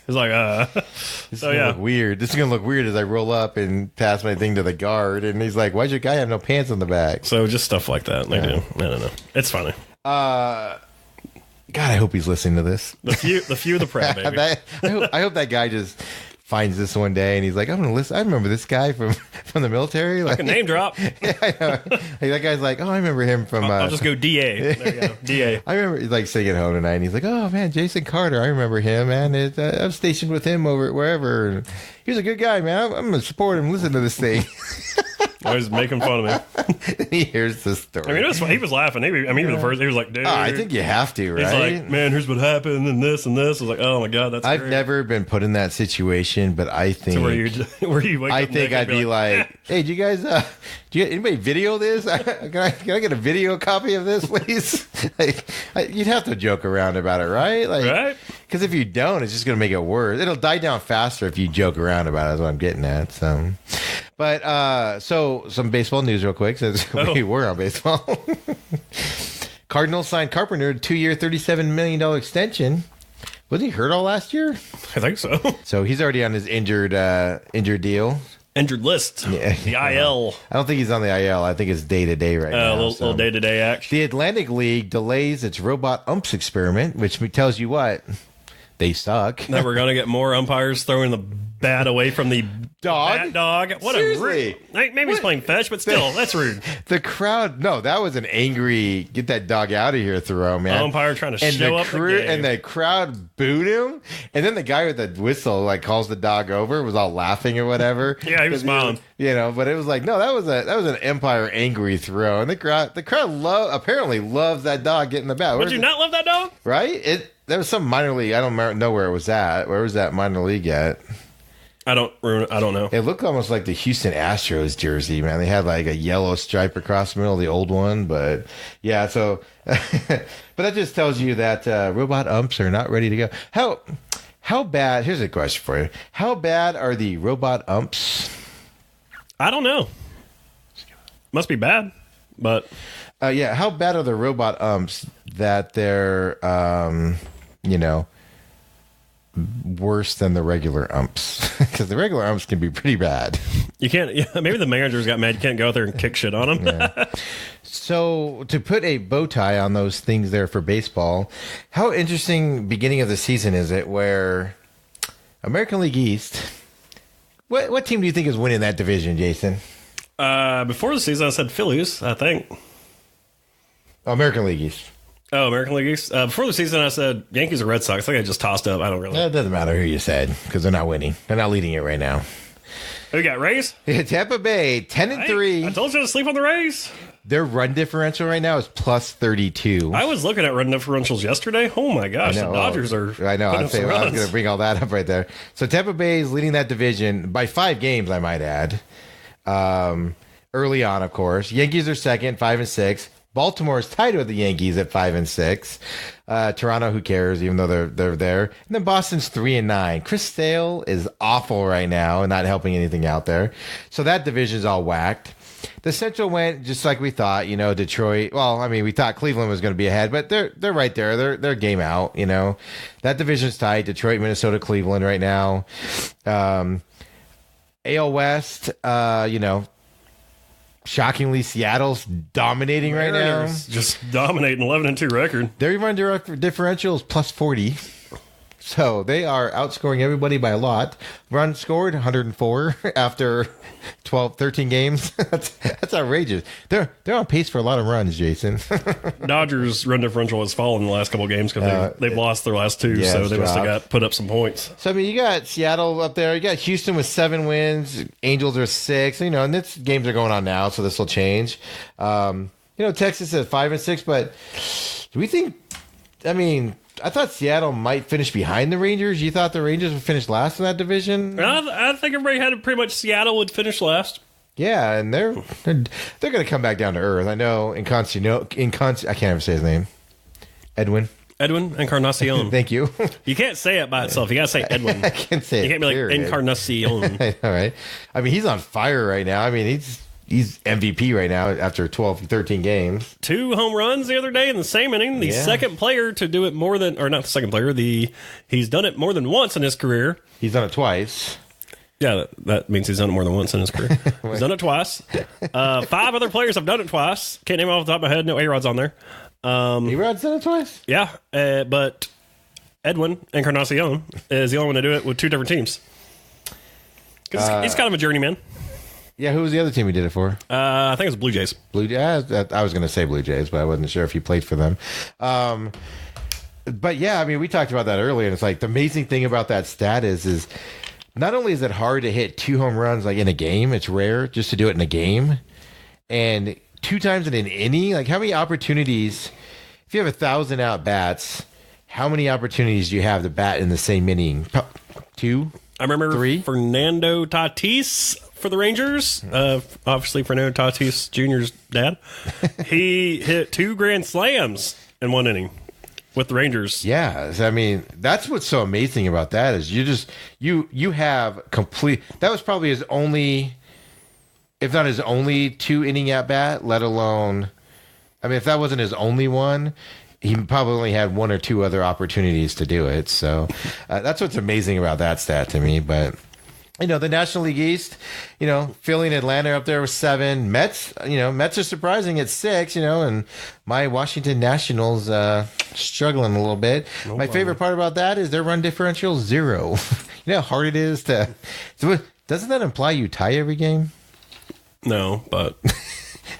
S2: He's like,
S1: This
S2: so
S1: is gonna
S2: yeah.
S1: look weird. This is gonna look weird as I roll up and pass my thing to the guard, and he's like, "Why'd your guy have no pants on the back?"
S2: So just stuff like that. They do. I don't know. It's funny.
S1: God, I hope he's listening to this.
S2: The few, the proud, baby.
S1: I hope that guy just finds this one day and he's like, "I'm gonna listen." I remember this guy from the military. Like
S2: A name drop.
S1: yeah, I know. Like, that guy's like, "Oh, I remember him from."
S2: I'll just go DA. There you go. DA.
S1: I remember he's like sitting at home tonight, and he's like, "Oh man, Jason Carter, I remember him, man. I'm stationed with him over wherever. And he was a good guy, man. I'm gonna support him. Listen to this thing."
S2: Always making fun of me.
S1: And he hears the story.
S2: I mean, he was laughing. He was the first. He was like, dude.
S1: Oh, I think you have to,
S2: He's
S1: right?
S2: like, man, here's what happened, and this and this. I was like, oh my god, that's.
S1: I've
S2: great.
S1: never been put in that situation, but I think
S2: So where you wake
S1: I
S2: up
S1: think
S2: naked
S1: I'd
S2: and
S1: be like, "Hey, do you guys? Do you anybody video this? Can I get a video copy of this, please?" Like, you'd have to joke around about it, right? Like,
S2: Right.
S1: Because if you don't, it's just going to make it worse. It'll die down faster if you joke around about it. Is what I'm getting at. So, but so some baseball news real quick, since we were on baseball. Cardinals signed Carpenter to a 2-year, $37 million extension. Was he hurt all last year?
S2: I think so.
S1: So he's already on his injured deal.
S2: Injured list.
S1: Yeah.
S2: The IL.
S1: I don't think he's on the IL. I think it's day to day right now.
S2: A little
S1: so.
S2: day to day action.
S1: The Atlantic League delays its robot umps experiment, which tells you what? They suck.
S2: That we're gonna get more umpires throwing the bat away from the
S1: Dog?
S2: bat dog. What
S1: Seriously?
S2: a rude. Maybe he's playing fetch, but still, that's rude.
S1: The crowd, no, that was an angry get that dog out of here throw, man.
S2: Umpire trying to
S1: and
S2: show
S1: the
S2: up the game.
S1: and the crowd booed him, and then the guy with the whistle like calls the dog over, was all laughing or whatever.
S2: Yeah, he was smiling.
S1: You know, but it was like, no, that was an umpire angry throw, and the crowd apparently loves that dog getting the bat.
S2: Would you not love that dog?
S1: Right? There was some minor league. I don't know where it was at. Where was that minor league at?
S2: I don't know.
S1: It looked almost like the Houston Astros jersey, man. They had like a yellow stripe across the middle of the old one, but yeah. So, but that just tells you that robot umps are not ready to go. How bad? Here's a question for you: how bad are the robot umps?
S2: I don't know. Must be bad, but
S1: Yeah, how bad are the robot umps that they're, worse than the regular umps? Because the regular umps can be pretty bad.
S2: you can't. Yeah, maybe the managers got mad. You can't go out there and kick shit on them.
S1: Yeah. So to put a bow tie on those things there for baseball, how interesting beginning of the season is it where American League East, what team do you think is winning that division, Jason?
S2: Before the season, I said Phillies, I think.
S1: American League East.
S2: Oh, American League East. Before the season, I said Yankees or Red Sox. I think I just tossed up. I don't really.
S1: It doesn't matter who you said because they're not winning. They're not leading it right now.
S2: Who got Rays?
S1: Tampa Bay, 10-3.
S2: I told you to sleep on the Rays.
S1: Their run differential right now is plus 32.
S2: I was looking at run differentials yesterday. Oh my gosh, the Dodgers are.
S1: I know. I was
S2: putting up some
S1: going
S2: runs.
S1: to bring all that up right there. So Tampa Bay is leading that division by 5 games, I might add. Early on, of course. Yankees are second, 5-6. Baltimore is tied with the Yankees at 5-6. Toronto, who cares, even though they're there. And then Boston's 3-9. Chris Sale is awful right now and not helping anything out there. So that division's all whacked. The Central went just like we thought, Detroit. Well, I mean, we thought Cleveland was going to be ahead, but they're right there. They're game out, That division's tight. Detroit, Minnesota, Cleveland right now. AL West, shockingly, Seattle's dominating right now.
S2: Just dominating 11-2 record.
S1: Their run differential is plus 40. So they are outscoring everybody by a lot. Runs scored 104 after 13 games. That's outrageous. They're on pace for a lot of runs, Jason.
S2: Dodgers run differential has fallen in the last couple of games because they've lost their last 2,
S1: yeah,
S2: so they must have
S1: dropped.
S2: put up some points.
S1: So I mean, you got Seattle up there. You got Houston with 7 wins. Angels are 6. And this games are going on now, so this will change. Texas is 5-6, but do we think? I mean, I thought Seattle might finish behind the Rangers. You thought the Rangers would finish last in that division?
S2: I think everybody had it pretty much Seattle would finish last.
S1: Yeah, and they're going to come back down to earth. I know I can't ever say his name. Edwin
S2: Encarnacion.
S1: Thank you.
S2: You can't say it by itself. You got to say Edwin.
S1: I can't say it.
S2: You can't be like
S1: period.
S2: Encarnacion.
S1: All right. I mean, he's on fire right now. I mean, he's MVP right now after 13 games.
S2: 2 home runs the other day in the same inning. The second player to do it more than, or not the second player, he's done it more than once in his career.
S1: He's done it twice.
S2: Yeah, that means he's done it more than once in his career. He's done it twice. 5 other players have done it twice. Can't name them off the top of my head. No A-Rod's on there.
S1: A-Rod's done it twice?
S2: Yeah, but Edwin Encarnacion is the only one to do it with 2 different teams. Because he's kind of a journeyman.
S1: Yeah, who was the other team he did it for?
S2: I think it was Blue Jays.
S1: Blue Jays. I was going to say Blue Jays, but I wasn't sure if he played for them. But yeah, I mean, we talked about that earlier, and it's like the amazing thing about that stat is not only is it hard to hit 2 home runs like in a game, it's rare just to do it in a game, and 2 times in an inning. Like, how many opportunities? If you have 1,000 at bats, how many opportunities do you have to bat in the same inning? 2.
S2: I remember
S1: 3.
S2: Fernando Tatis for the Rangers. Obviously, Fernando Tatis Jr.'s dad. He hit 2 grand slams in 1 inning with the Rangers.
S1: Yeah, I mean, that's what's so amazing about that is you have complete. That was probably his only, if not his only 2 inning at bat. Let alone, I mean, if that wasn't his only one, he probably only had 1 or 2 other opportunities to do it. So that's what's amazing about that stat to me. But the National League East, Philly and Atlanta are up there with 7. Mets, Mets are surprising at 6, and my Washington Nationals struggling a little bit. My favorite part about that is their run differential 0. You know how hard it is to. Doesn't that imply you tie every game?
S2: No, but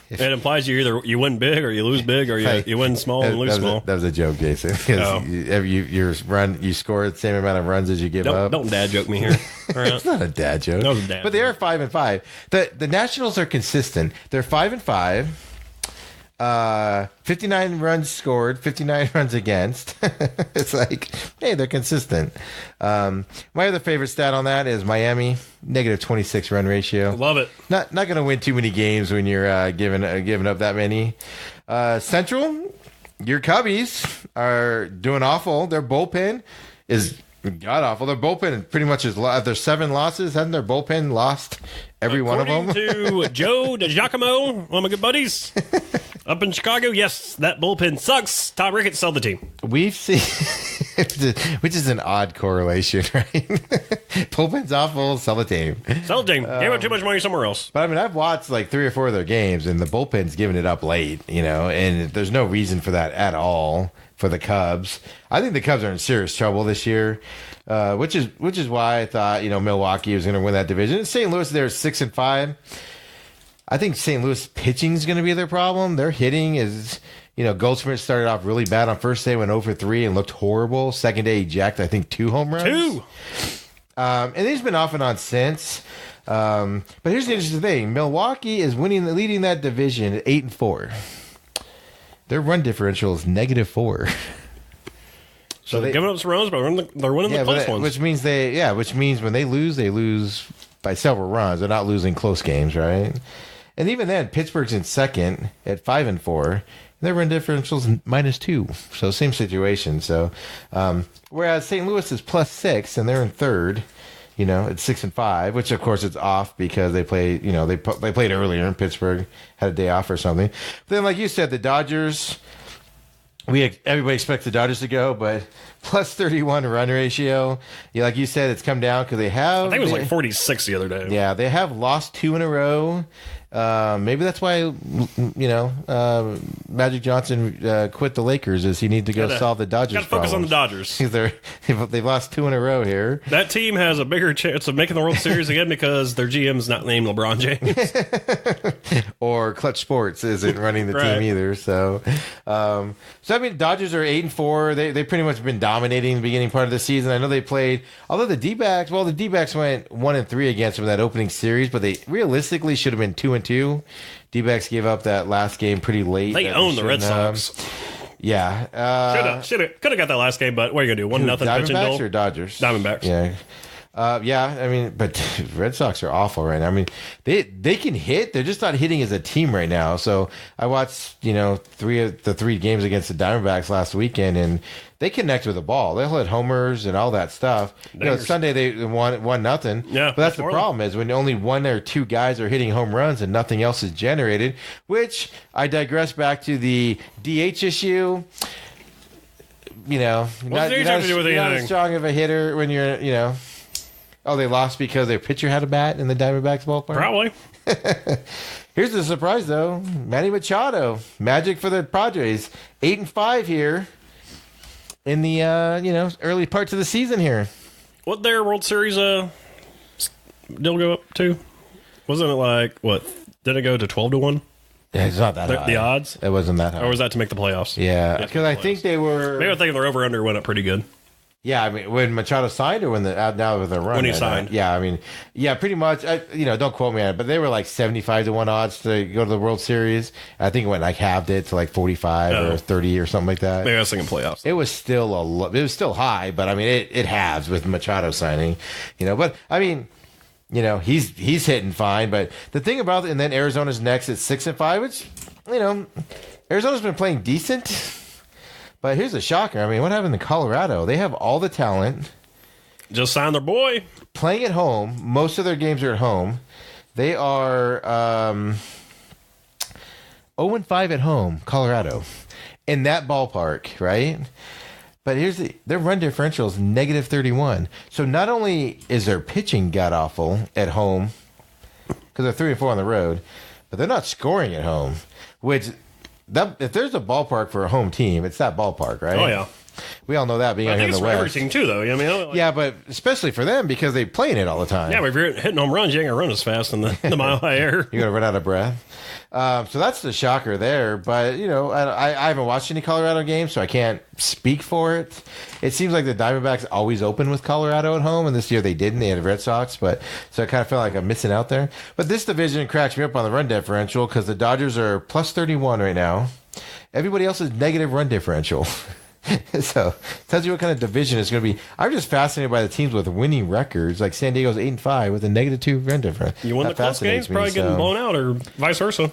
S2: it implies you win big or you lose big, or you win small and lose small.
S1: That was a joke, Jason.
S2: Oh.
S1: You score the same amount of runs as you give up.
S2: Don't dad joke me here. All right.
S1: It's not a dad joke.
S2: That was a dad
S1: but they are 5-5. The Nationals are consistent. They're 5-5. 59 runs scored, 59 runs against. It's like, hey, they're consistent. My other favorite stat on that is Miami, negative 26 run ratio.
S2: Love it.
S1: Not going to win too many games when you're giving up that many. Central, your Cubbies are doing awful. Their bullpen is god awful. Their bullpen pretty much is. Their 7 losses, hasn't their bullpen lost every one of them?
S2: According to Joe DiGiacomo, one of my good buddies up in Chicago, yes, that bullpen sucks. Todd Ricketts sell the team.
S1: We've seen, which is an odd correlation, right? Bullpen's awful, sell the team.
S2: Sell the team. Gave up too much money somewhere else.
S1: But I mean, I've watched like 3 or 4 of their games, and the bullpen's giving it up late, and there's no reason for that at all for the Cubs. I think the Cubs are in serious trouble this year, which is why I thought Milwaukee was going to win that division. St. Louis, they're 6-5. I think St. Louis pitching is going to be their problem. Their hitting is, Goldschmidt started off really bad on first day, went 0 for 3 and looked horrible. Second day, he jacked, I think, 2 home runs.
S2: 2.
S1: And he's been off and on since. But here's the interesting thing: Milwaukee is leading that division at 8-4. Their run differential is -4.
S2: So they're giving up some runs, but they're winning the close ones.
S1: Which means when they lose by several runs. They're not losing close games, right? And even then, Pittsburgh's in second at 5-4. Their run differential's -2. So same situation. So whereas St. Louis is +6 and they're in third, at 6-5, which of course it's off because they play, they played earlier in Pittsburgh, had a day off or something. But then, like you said, the Dodgers. Everybody expects the Dodgers to go, but +31 run ratio. Yeah, like you said, it's come down because they have.
S2: I think it was like 46 the other day.
S1: Yeah, they have lost 2 in a row. Maybe that's why Magic Johnson quit the Lakers. Is he need to go solve the Dodgers?
S2: Got to focus on the Dodgers.
S1: They've lost 2 in a row here.
S2: That team has a bigger chance of making the World Series again because their GM's not named LeBron James,
S1: or Clutch Sports isn't running the team either. So I mean, Dodgers are 8-4. They pretty much been dominating the beginning part of the season. I know they played, although the D-backs went 1-3 against them in that opening series, but they realistically should have been 2-2. D-backs gave up that last game pretty late.
S2: They own the Red Sox.
S1: Yeah.
S2: Could have got that last game, but what are you going to do? 1-0 pitching duel?
S1: Diamondbacks or Dodgers?
S2: Diamondbacks.
S1: Yeah. I mean, but Red Sox are awful right now. I mean, they can hit. They're just not hitting as a team right now. So I watched, 3 of the 3 games against the Diamondbacks last weekend, and they connect with the ball. They'll hit homers and all that stuff. Sunday they won 1-0.
S2: Yeah,
S1: but that's the problem is when only 1 or 2 guys are hitting home runs and nothing else is generated. Which I digress back to the DH issue. Not as strong of a hitter when you're, Oh, they lost because their pitcher had a bat in the Diamondbacks ballpark?
S2: Probably.
S1: Here's the surprise, though. Manny Machado. Magic for the Padres. 8-5 here in the, early parts of the season here.
S2: What their World Series deal go up to? Wasn't it like, what? Did it go to 12-1?
S1: Yeah, it's not that high.
S2: The odds?
S1: It wasn't that high.
S2: Or was that to make the playoffs?
S1: Yeah, because I think they were...
S2: Maybe I think their over-under went up pretty good.
S1: Yeah, I mean, when Machado signed or now with a run?
S2: When he signed.
S1: Yeah, I mean, pretty much. Don't quote me on it, but they were like 75-1 odds to go to the World Series. I think it went halved it to like 45 or 30 or something like that.
S2: Maybe I was thinking playoffs.
S1: It was still high, but I mean, it halves with Machado signing. But I mean, he's hitting fine. But the thing about it, and then Arizona's next at 6-5, which Arizona's been playing decent. But here's a shocker. I mean, what happened in Colorado? They have all the talent.
S2: Just signed their boy.
S1: Playing at home. Most of their games are at home. They are 0-5 at home, Colorado. In that ballpark, right? But their run differential is -31. So not only is their pitching god-awful at home, because they're 3-4 on the road, but they're not scoring at home, which... if there's a ballpark for a home team, it's that ballpark, right?
S2: Oh, yeah.
S1: We all know that being out here in the West.
S2: For every team, too, though. I mean,
S1: yeah, but especially for them because they play in it all the time.
S2: Yeah, but if you're hitting home runs, you ain't going to run as fast in the mile high air.
S1: You're going to run out of breath. So that's the shocker there. But, I haven't watched any Colorado games, so I can't speak for it. It seems like the Diamondbacks always open with Colorado at home, and this year they didn't. They had Red Sox, so I kind of felt like I'm missing out there. But this division cracks me up on the run differential because the Dodgers are +31 right now. Everybody else is negative run differential. So tells you what kind of division it's going to be. I'm just fascinated by the teams with winning records, like San Diego's 8-5 with a -2 run difference.
S2: You win the close games, probably getting blown out, or vice versa.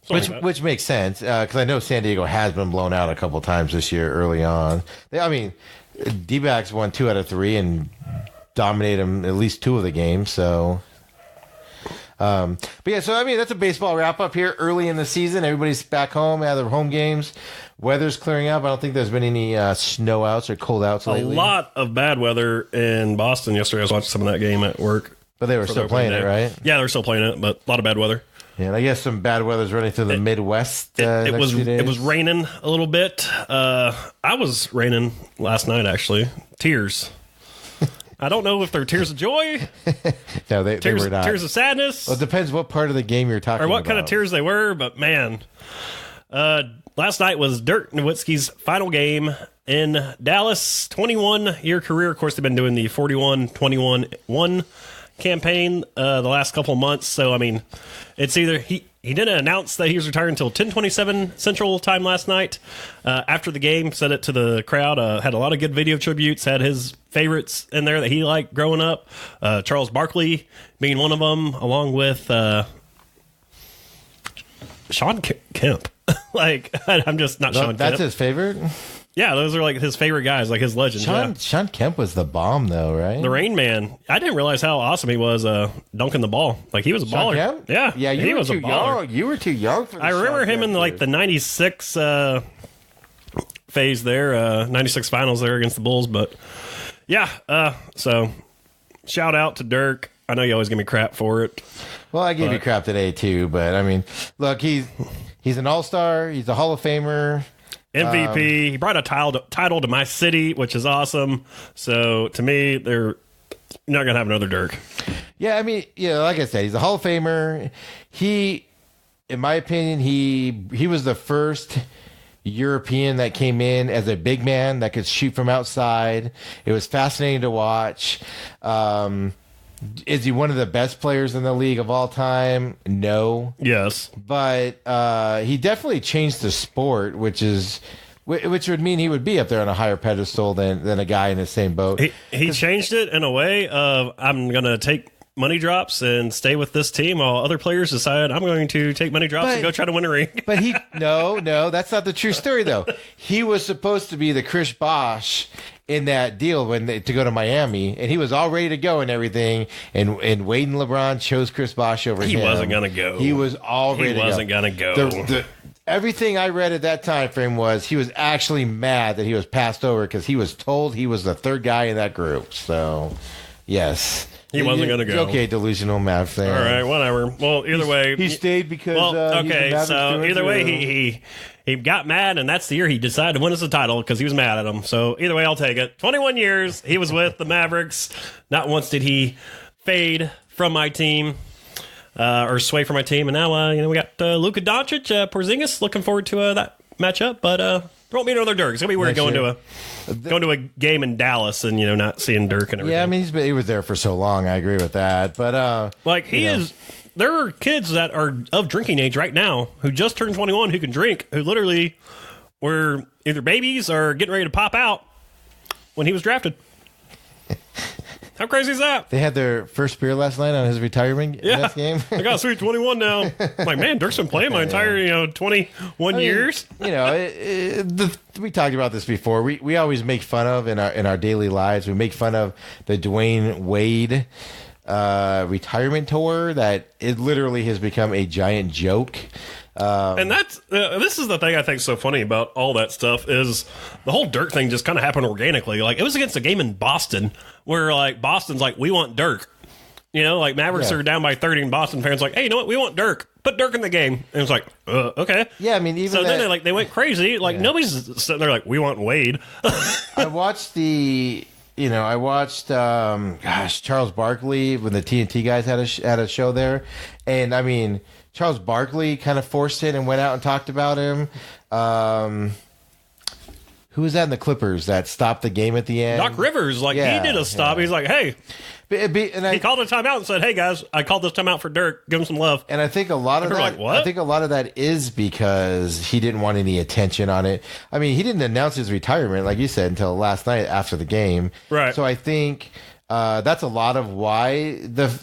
S1: Which makes sense because I know San Diego has been blown out a couple times this year early on. D-backs won 2 out of 3 and dominated them at least 2 of the games. So. But yeah, so I mean that's a baseball wrap up here early in the season. Everybody's back home, have their home games. Weather's clearing up. I don't think there's been any snow outs or cold outs lately.
S2: A lot of bad weather in Boston yesterday. I was watching some of that game at work.
S1: But they were still playing it, right?
S2: Yeah, they were still playing it, but a lot of bad weather.
S1: Yeah, and I guess some bad weather's running through the Midwest.
S2: It
S1: next few days.
S2: It was raining a little bit. I was raining last night actually. Tears. I don't know if they're tears of joy,
S1: No, they were not.
S2: tears of sadness,
S1: Well, it depends what part of the game you're talking about.
S2: or what kind of tears they were. But man, last night was Dirk Nowitzki's final game in Dallas. 21-year career. Of course, they've been doing the 41-21-1 campaign the last couple of months. So, I mean, it's either he didn't announce that he was retiring until 10:27 Central Time last night. After the game, said it to the crowd. Had a lot of good video tributes. Had his favorites in there that he liked growing up. Charles Barkley being one of them, along with Sean Kemp. Like, I'm just not Sean Kemp.
S1: That's his favorite?
S2: Yeah, those are like his favorite guys, like his legends.
S1: Sean Kemp was the bomb, though, right?
S2: The Rain Man. I didn't realize how awesome he was dunking the ball. Like, he was a baller.
S1: Kemp?
S2: Yeah,
S1: Yeah,
S2: he was
S1: too
S2: a baller.
S1: young. You were too young for the
S2: I remember
S1: Sean
S2: him
S1: Kemp
S2: in like
S1: years.
S2: the 96 phase there, 96 finals there against the Bulls. But yeah, so shout out to Dirk. I know you always give me crap for it.
S1: Well, I gave you crap today, too, but I mean, look, he's an all-star. He's a Hall of Famer.
S2: MVP. He brought a title to my city, which is awesome. So to me, they're not going to have another Dirk.
S1: Yeah, I mean, like I said, he's a Hall of Famer. He, in my opinion, he was the first European that came in as a big man that could shoot from outside. It was fascinating to watch. Is he one of the best players in the league of all time? No.
S2: Yes.
S1: But he definitely changed the sport, which would mean he would be up there on a higher pedestal than a guy in the same boat.
S2: He changed it in a way of, I'm going to take money drops and stay with this team while other players decide I'm going to take money drops and go try to win a ring.
S1: But no, that's not the true story, though. He was supposed to be the Chris Bosh in that deal to go to Miami, and he was all ready to go and everything, and Wade and LeBron chose Chris Bosh over him.
S2: He wasn't going to go.
S1: He was all ready to go.
S2: He wasn't going to go.
S1: Everything I read at that time frame was he was actually mad that he was passed over because he was told he was the third guy in that group. So, yes.
S2: He wasn't going to go.
S1: Okay, delusional Mavs fan.
S2: All right, whatever. Well, either way.
S1: He stayed because
S2: okay, so either way, he got mad, and that's the year he decided to win us the title because he was mad at him. So either way, I'll take it. 21 years he was with the Mavericks. Not once did he fade from my team or sway from my team. And now, we got Luka Doncic, Porzingis. Looking forward to that matchup, but there won't be another Dirk. It's gonna be weird going to a game in Dallas and not seeing Dirk and everything.
S1: Yeah, I mean he was there for so long. I agree with that, but
S2: there are kids that are of drinking age right now who just turned 21 who can drink, who literally were either babies or getting ready to pop out when he was drafted. How crazy is that?
S1: They had their first beer last night on his retirement game.
S2: I got sweet 21 now. I'm like, man, Dirk's been playing my entire 21 years.
S1: We talked about this before. We always make fun of in our daily lives. We make fun of the Dwayne Wade retirement tour that it literally has become a giant joke.
S2: And that's this is the thing I think is so funny about all that stuff is the whole Dirk thing just kind of happened organically. Like it was against a game in Boston where like Boston's like, we want Dirk. Like Mavericks are down by 30 and Boston fans like, hey, you know what? We want Dirk. Put Dirk in the game. And it was like, okay.
S1: Yeah, I mean, even
S2: so then they went crazy. Like nobody's sitting there like, we want Wade.
S1: I watched Charles Barkley when the TNT guys had a show there, and I mean Charles Barkley kind of forced it and went out and talked about him. Who was that in the Clippers that stopped the game at the end?
S2: Doc Rivers, he did a stop. He's like, hey. He called a timeout and said, hey, guys, I called this timeout for Dirk. Give him some love.
S1: And I think a lot of that,
S2: like, what?
S1: I think a lot of that is because he didn't want any attention on it. I mean, he didn't announce his retirement, like you said, until last night after the game.
S2: Right.
S1: So I think that's a lot of why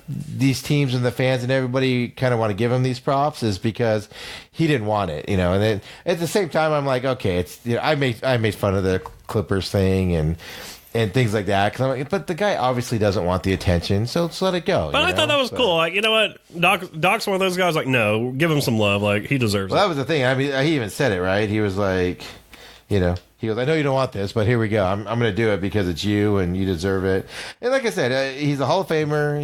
S1: these teams and the fans and everybody kind of want to give him these props is because he didn't want it, And then at the same time, I'm like, okay, it's I made fun of the Clippers thing and things like that. 'Cause I'm like, but the guy obviously doesn't want the attention, so let's let it go.
S2: But I thought that was cool. Like, you know what? Doc's one of those guys. Like, no, give him some love. Like, he deserves
S1: Well,
S2: it.
S1: that was the thing. I mean, he even said it, right? He was like, he goes, I know you don't want this, but here we go. I'm going to do it because it's you and you deserve it. And like I said, he's a Hall of Famer.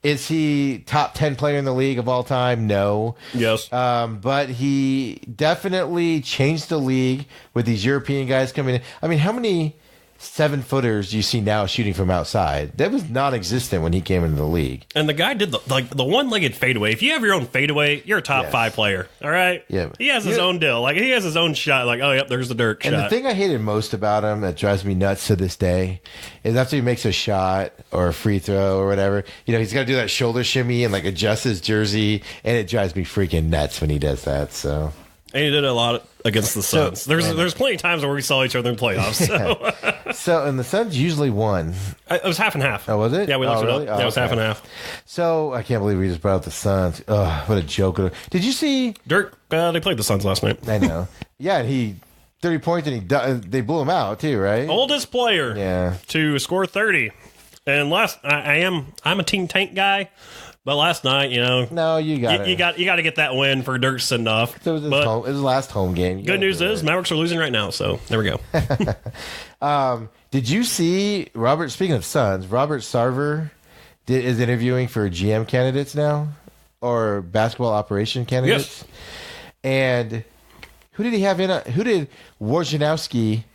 S1: Is he top 10 player in the league of all time? No.
S2: Yes.
S1: But he definitely changed the league with these European guys coming in. I mean, how many 7-footers you see now shooting from outside. That was non-existent when he came into the league.
S2: And the guy did the one-legged fadeaway. If you have your own fadeaway, you're a top 5 player. All right.
S1: Yeah.
S2: He has his own deal. Like he has his own shot. Like, oh yep, there's the Dirk
S1: And
S2: shot.
S1: the thing I hated most about him that drives me nuts to this day is after he makes a shot or a free throw or whatever, he's got to do that shoulder shimmy and like adjust his jersey, and it drives me freaking nuts when he does that. So.
S2: And he did it a lot against the Suns. There's plenty of times where we saw each other in playoffs. So.
S1: And the Suns usually won.
S2: It was half and half.
S1: Oh, was it?
S2: Yeah, we looked
S1: really?
S2: it up. Yeah, it was half and half.
S1: So I can't believe we just brought up the Suns. Ugh, what a joke! Did you see
S2: Dirk? They played the Suns last night.
S1: I know. Yeah, and he 30 points and they blew him out too, right?
S2: Oldest player to score 30. And I'm a Team Tank guy. But last night,
S1: no, you got
S2: to get that win for Dirk send off.
S1: So it was his last home game.
S2: Good news is Mavericks are losing right now, so there we
S1: go. Did you see speaking of Suns, Robert Sarver is interviewing for GM candidates now, or basketball operation candidates?
S2: Yes.
S1: And who did he have in? Who did Wojnarowski?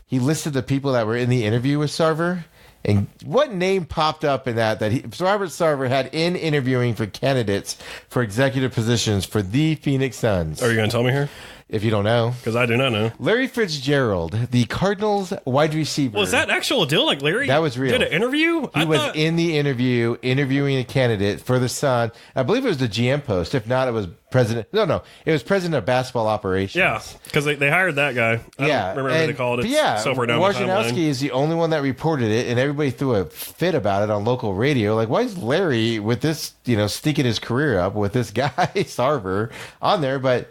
S1: He listed the people that were in the interview with Sarver. And what name popped up in that Robert Sarver had in interviewing for candidates for executive positions for the Phoenix Suns?
S2: Are you going to tell me here?
S1: If you don't know.
S2: Because I do not know.
S1: Larry Fitzgerald, the Cardinals wide receiver.
S2: Was that actual deal? Like Larry
S1: that was real.
S2: Did an interview?
S1: He was in the interview, interviewing a candidate for the Sun. I believe it was the GM post. If not, it was president. No. It was president of basketball operations.
S2: Yeah, because they hired that guy. I don't remember what they called it.
S1: Yeah,
S2: so far down the timeline.
S1: Wojnarowski is the only one that reported it, and everybody threw a fit about it on local radio. Like, why is Larry with this, sneaking his career up with this guy, Sarver, on there? But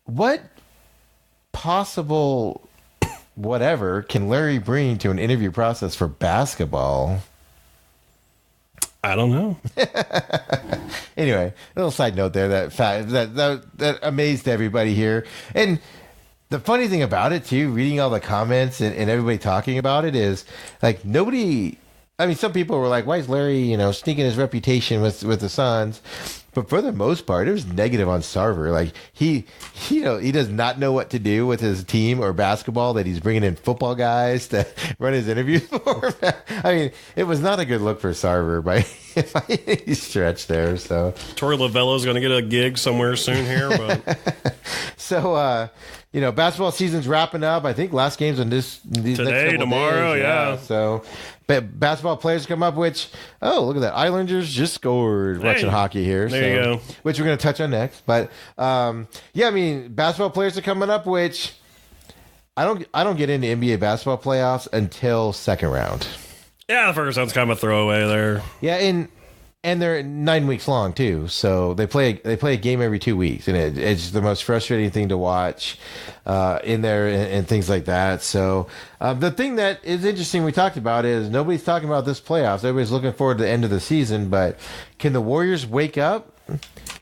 S1: what possible whatever can Larry bring to an interview process for basketball?
S2: I don't know.
S1: Anyway, a little side note there that amazed everybody here. And the funny thing about it too, reading all the comments and everybody talking about it, is like nobody. I mean, some people were like, "Why is Larry, sneaking his reputation with the Suns?" But for the most part, it was negative on Sarver. Like he does not know what to do with his team or basketball. That he's bringing in football guys to run his interviews for him. I mean, it was not a good look for Sarver by any stretch there. So
S2: Torey Lavello's going to get a gig somewhere soon here. But
S1: so basketball season's wrapping up. I think last game's on these
S2: today,
S1: next
S2: tomorrow,
S1: days.
S2: yeah.
S1: So. But basketball players come up, look at that. Islanders just scored. Watching hockey here.
S2: There you go.
S1: Which we're going to touch on next. But, basketball players are coming up, which I don't get into NBA basketball playoffs until second round.
S2: Yeah, the first round's kind of a throwaway there.
S1: Yeah, and they're 9 weeks long too, so they play a game every 2 weeks, and it's the most frustrating thing to watch in there and things like that. So the thing that is interesting we talked about is nobody's talking about this playoffs. Everybody's looking forward to the end of the season, but can the Warriors wake up?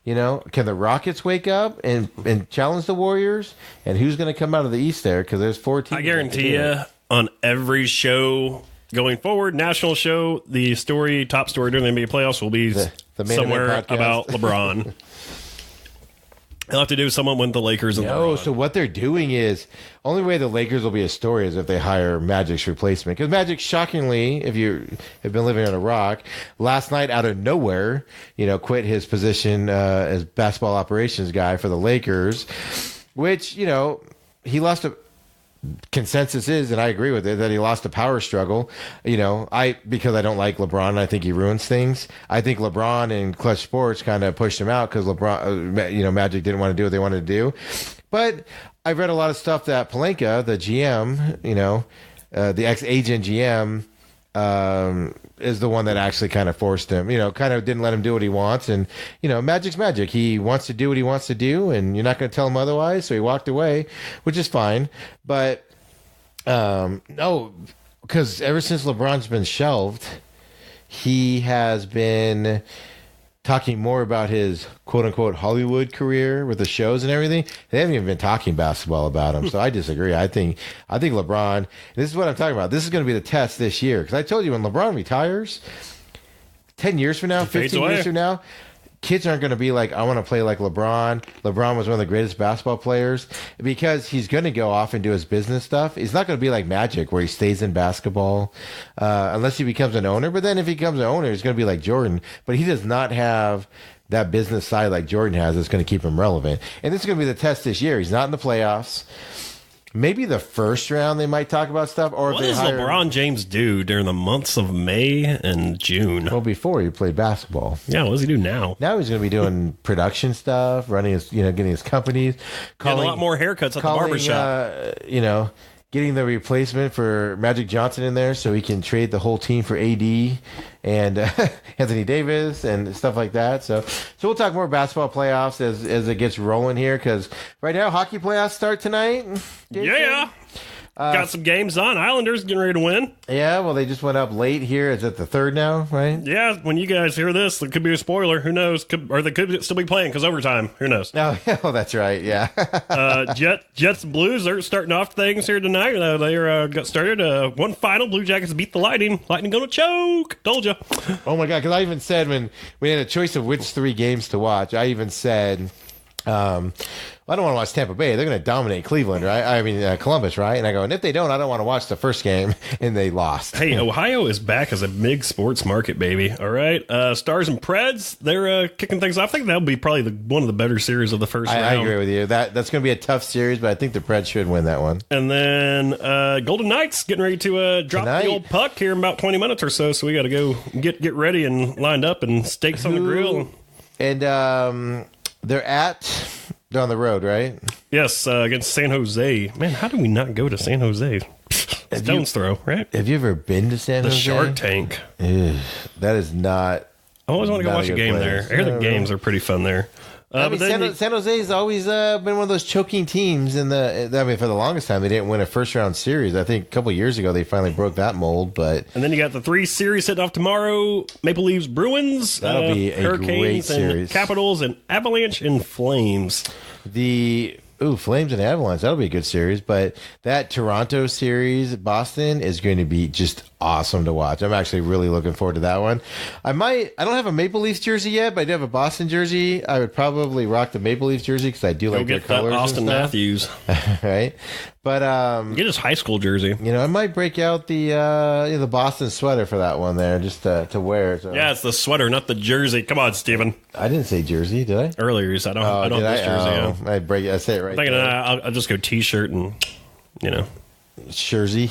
S1: Can the Rockets wake up and challenge the Warriors? And who's going to come out of the East there? Because there's 4 teams.
S2: I guarantee you, on every show going forward, national show, the top story during the NBA playoffs will be
S1: the
S2: somewhere about LeBron. They'll have to do someone with the Lakers and LeBron.
S1: So what they're doing is, only way the Lakers will be a story is if they hire Magic's replacement. Because Magic, shockingly, if you have been living on a rock, last night out of nowhere, quit his position as basketball operations guy for the Lakers, which, he lost a consensus is, and I agree with it, that he lost a power struggle. Because I don't like LeBron, I think he ruins things. I think LeBron and Clutch Sports kind of pushed him out because LeBron, Magic didn't want to do what they wanted to do. But I've read a lot of stuff that Pelinka, the GM, the ex-agent GM, is the one that actually kind of forced him, kind of didn't let him do what he wants. And, Magic's Magic. He wants to do what he wants to do, and you're not going to tell him otherwise. So he walked away, which is fine. But, no, because ever since LeBron's been shelved, he has been talking more about his quote-unquote Hollywood career with the shows and everything. They haven't even been talking basketball about him, so I disagree. I think LeBron, this is what I'm talking about, this is going to be the test this year, because I told you when LeBron retires 10 years from now, 15 years from now, kids aren't going to be like, I want to play like LeBron. LeBron was one of the greatest basketball players, because he's going to go off and do his business stuff. He's not going to be like Magic, where he stays in basketball unless he becomes an owner. But then if he becomes an owner, he's going to be like Jordan. But he does not have that business side like Jordan has that's going to keep him relevant. And this is going to be the test this year. He's not in the playoffs. Maybe the first round they might talk about stuff. Or
S2: What
S1: if
S2: does
S1: they hire,
S2: LeBron James do during the months of May and June?
S1: well, before he played basketball.
S2: Yeah, what does he do now?
S1: Now he's going to be doing production stuff, running his, getting his companies,
S2: Getting a lot more haircuts at the barbershop.
S1: Getting the replacement for Magic Johnson in there so he can trade the whole team for AD and Anthony Davis and stuff like that. So we'll talk more basketball playoffs as it gets rolling here, because right now hockey playoffs start tonight.
S2: Yeah. Got some games on. Islanders getting ready to win.
S1: Yeah, well, they just went up late here. Is it the third now, right?
S2: Yeah, when you guys hear this, it could be a spoiler. Who knows? Or they could still be playing because overtime. Who knows?
S1: Oh, that's right. Yeah.
S2: Jets Blues, they're starting off things here tonight. They got started. One final. Blue Jackets beat the Lightning. Lightning going to choke. Told you.
S1: Oh, my God. Because I even said when we had a choice of which 3 games to watch, I even said, I don't want to watch Tampa Bay. They're going to dominate Cleveland, right? I mean, Columbus, right? And I go, and if they don't, I don't want to watch the first game. And they lost.
S2: Hey, Ohio is back as a big sports market, baby. All right. Stars and Preds, they're kicking things off. I think that'll be probably one of the better series of the first round.
S1: I agree with you. That's going to be a tough series, but I think the Preds should win that one.
S2: And then Golden Knights getting ready to drop the old puck here in about 20 minutes or so. So we got to go get ready and lined up and steaks on the grill.
S1: And they're on the road, right?
S2: Yes, against San Jose. Man, how do we not go to San Jose? Stone's throw, right?
S1: Have you ever been to San Jose?
S2: The Shark Tank.
S1: Ugh, that is not.
S2: I always want to go watch a game there. I hear the games are pretty fun there.
S1: San Jose's always been one of those choking teams for the longest time. They didn't win a first round series. I think a couple of years ago they finally broke that mold. But
S2: and then you got the 3 series hitting off tomorrow: Maple Leafs, Bruins,
S1: that'll be a
S2: Hurricanes,
S1: great series.
S2: And Capitals, and Avalanche and Flames.
S1: Flames and Avalanche. That'll be a good series. But that Toronto series, Boston, is going to be just awesome to watch. I'm actually really looking forward to that one. I don't have a Maple Leafs jersey yet, but I do have a Boston jersey. I would probably rock the Maple Leafs jersey because I do like their colors.
S2: Austin Matthews.
S1: Right? But
S2: get his high school jersey.
S1: I might break out the Boston sweater for that one there, just to wear. So.
S2: Yeah, it's the sweater, not the jersey. Come on, Steven.
S1: I didn't say jersey, did I?
S2: Earlier you said I don't have this jersey.
S1: I say it right.
S2: I'm thinking I'll just go t-shirt and
S1: jersey.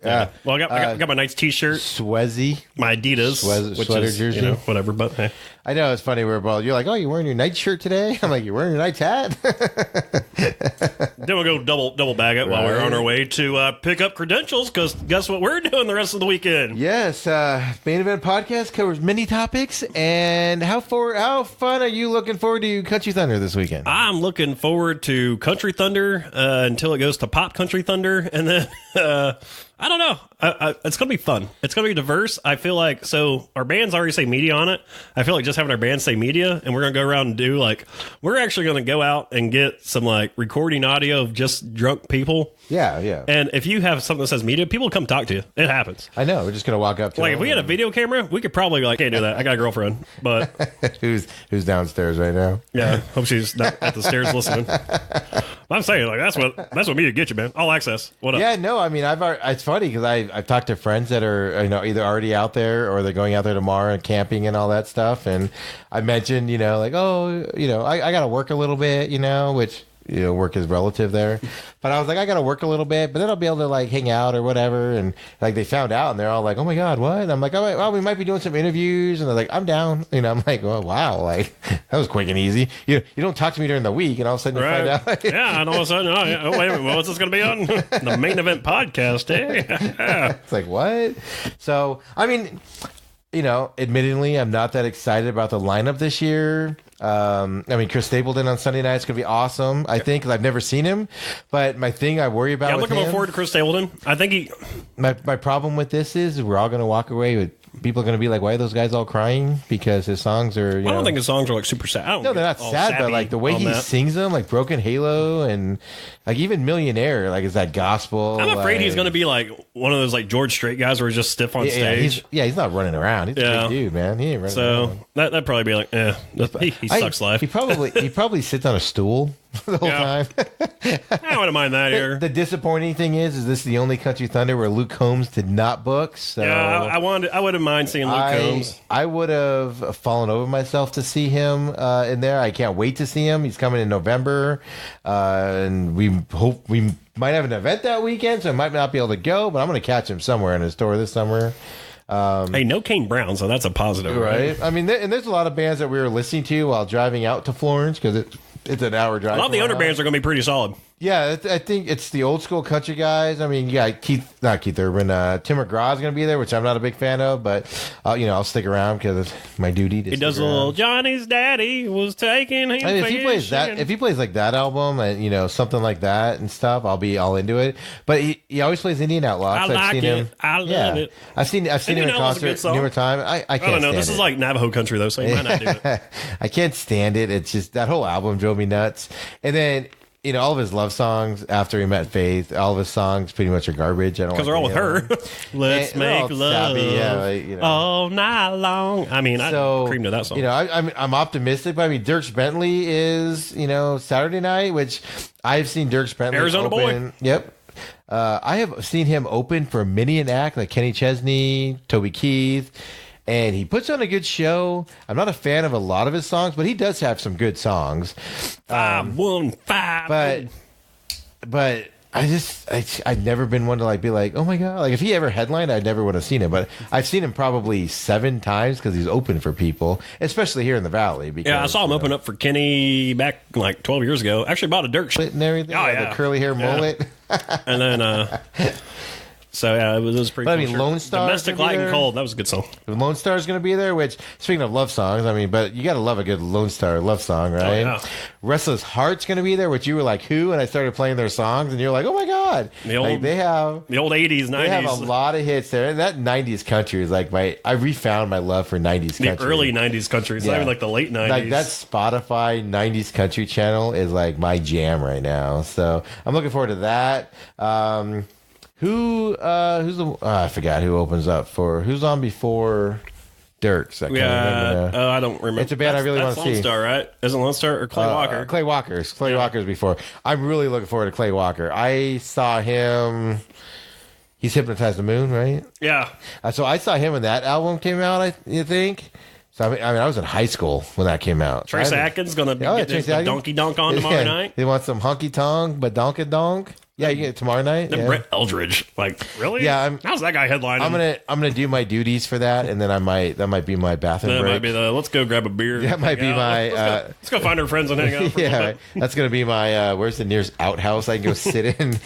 S2: Well, I got my nice t-shirt,
S1: Sweazy,
S2: my Adidas,
S1: sweater jersey,
S2: whatever. But hey.
S1: I know it's funny. You're like, oh, you're wearing your night shirt today? I'm like, you're wearing your night hat?
S2: Then we'll go double bag it while we're on our way to pick up credentials, because guess what we're doing the rest of the weekend?
S1: Yes, Main Event Podcast covers many topics. And how fun are you looking forward to Country Thunder this weekend?
S2: I'm looking forward to Country Thunder until it goes to Pop Country Thunder, and then I don't know. It's going to be fun. It's going to be diverse. I feel like, so our bands already say media on it. I feel like just having our band say media, and we're going to go around and do we're actually going to go out and get some recording audio of just drunk people.
S1: Yeah.
S2: And if you have something that says media, people come talk to you. It happens.
S1: I know. We're just going to walk up to them.
S2: If we had a video camera, we could probably can't do that. I got a girlfriend, but
S1: who's downstairs right now?
S2: Yeah. Hope she's not at the stairs listening. I'm saying that's what media get you, man. All access. What up?
S1: Yeah, no, I mean, it's funny because I've talked to friends that are either already out there or they're going out there tomorrow and camping and all that stuff, and I mentioned I got to work a little bit, which work is relative there, but I was like, I got to work a little bit, but then I'll be able to hang out or whatever, and they found out and they're all like, oh my God, what? And I'm like, oh, well, we might be doing some interviews, and they're like, I'm down, I'm like, well, wow, that was quick and easy. You don't talk to me during the week, and all of a sudden you find out.
S2: Yeah, and all of a sudden, oh wait a minute, what's this going to be on? The Main Event Podcast, eh?
S1: It's like, what? So, I mean, admittedly, I'm not that excited about the lineup this year. Chris Stapleton on Sunday night is going to be awesome, I think, because I've never seen him. But my thing I worry about
S2: I'm looking forward to Chris Stapleton. I think
S1: My problem with this is we're all going to walk away with people are going to be like, why are those guys all crying? Because his songs are,
S2: I don't think his songs are like super sad. I don't
S1: no, they're not
S2: get all
S1: sad, but
S2: sappy
S1: like the way
S2: on
S1: he
S2: that.
S1: sings them, like Broken Halo and like even Millionaire, like is that gospel?
S2: I'm afraid
S1: like,
S2: he's going to be like one of those like George Strait guys where he's just stiff on
S1: yeah,
S2: stage.
S1: he's not running around. He's a
S2: Yeah.
S1: big dude, man. He ain't running
S2: So
S1: around.
S2: that'd probably be like, he sucks live.
S1: He probably sits on a stool the whole
S2: Yeah.
S1: time.
S2: I wouldn't mind that here.
S1: The disappointing thing is this the only Country Thunder where Luke Combs did not book? So
S2: Yeah, I wouldn't mind seeing Luke Combs.
S1: I would have fallen over myself to see him in there. I can't wait to see him. He's coming in November, and we hope we might have an event that weekend, so I might not be able to go, but I'm going to catch him somewhere in his store this summer.
S2: Hey, no Kane Brown, so that's a positive, right?
S1: Right? I mean, and there's a lot of bands that we were listening to while driving out to Florence because it's an hour drive.
S2: A lot of the
S1: from
S2: other
S1: our
S2: bands are going to be pretty solid.
S1: Yeah, I think it's the old school country guys. I mean, yeah, not Keith Urban. Tim McGraw's going to be there, which I'm not a big fan of, but I'll stick around because it's my duty. To
S2: He does a
S1: stick around.
S2: little Johnny's daddy was taking him.
S1: I mean, if he plays like that album and something like that and stuff, I'll be all into it. But he always plays Indian Outlaw.
S2: I
S1: so I've
S2: like
S1: seen
S2: it.
S1: him.
S2: I love it.
S1: I've seen him
S2: Indian
S1: in
S2: Outlaw's a good
S1: concert
S2: song.
S1: numerous times. I can't.
S2: I don't know.
S1: Stand
S2: This
S1: it.
S2: is like Navajo country though, so you might not do it.
S1: I can't stand it. It's just that whole album drove me nuts. And then all of his love songs after he met Faith, all of his songs pretty much are garbage. I don't
S2: Because they're all with her. Let's
S1: And they're all
S2: make love
S1: sappy, yeah,
S2: all night long. I mean, I cream to that song.
S1: I'm optimistic, but I mean, Dierks Bentley is Saturday night, which I've seen Dierks Bentley
S2: Arizona
S1: open.
S2: boy.
S1: Yep. I have seen him open for many an act like Kenny Chesney, Toby Keith, and he puts on a good show. I'm not a fan of a lot of his songs, but he does have some good songs.
S2: 515.
S1: But I've never been one to be like, oh my god, like if he ever headlined, I never would have seen him. But I've seen him probably 7 times because he's open for people, especially here in the Valley. Because,
S2: Yeah, I saw him open up for Kenny back like 12 years ago. Actually, bought a Dirk shirt.
S1: and everything.
S2: Oh, yeah.
S1: The curly hair mullet.
S2: And then, so yeah, it was pretty
S1: But I
S2: cool
S1: mean,
S2: shirt.
S1: Lone Star
S2: Domestic
S1: gonna be
S2: Light and
S1: there.
S2: Cold. That was a good song.
S1: Lone Star is going to be there. Which, speaking of love songs, I mean, but you got to love a good Lone Star love song, right?
S2: yeah.
S1: Restless Heart's going to be there. Which you were like, who? And I started playing their songs, and you're like, oh my god,
S2: The old-
S1: they have.
S2: The old 80s, 90s.
S1: They have a lot of hits there, and that '90s country is like I refound my love for '90s
S2: the
S1: country.
S2: early 90s country. It's not
S1: Yeah.
S2: even like the late 90s.
S1: Like that Spotify '90s country channel is like my jam right now. So I'm looking forward to that. Who's the? I forgot who opens up for. Who's on before Dirks? I can't remember now.
S2: I don't remember.
S1: It's a band I really
S2: that's
S1: wanna see.
S2: Lone Star, right? Isn't Lone Star or Clay Walker?
S1: Clay Walker's. Clay Walker's before. I'm really looking forward to Clay Walker. I saw him. He's Hypnotized the Moon, right?
S2: Yeah.
S1: So I saw him when that album came out. You think? So I mean, I was in high school when that came out.
S2: Trace
S1: I-
S2: Atkins going to be
S1: Oh, yeah,
S2: getting his
S1: Trace Atkins.
S2: donkey donk on tomorrow
S1: Yeah,
S2: night.
S1: They want some honky tonk, but donka donk. Yeah, you get it tomorrow night.
S2: Then
S1: Yeah.
S2: Brett Eldridge. Like, really?
S1: Yeah,
S2: How's that guy headlining?
S1: I'm gonna do my duties for that, and then that might be my bathroom
S2: That
S1: break.
S2: might be the let's go grab a beer.
S1: That might be
S2: Yeah,
S1: my,
S2: let's go find our friends and hang out. For a
S1: yeah,
S2: little
S1: right.
S2: bit.
S1: That's gonna be my where's the nearest outhouse I can go sit in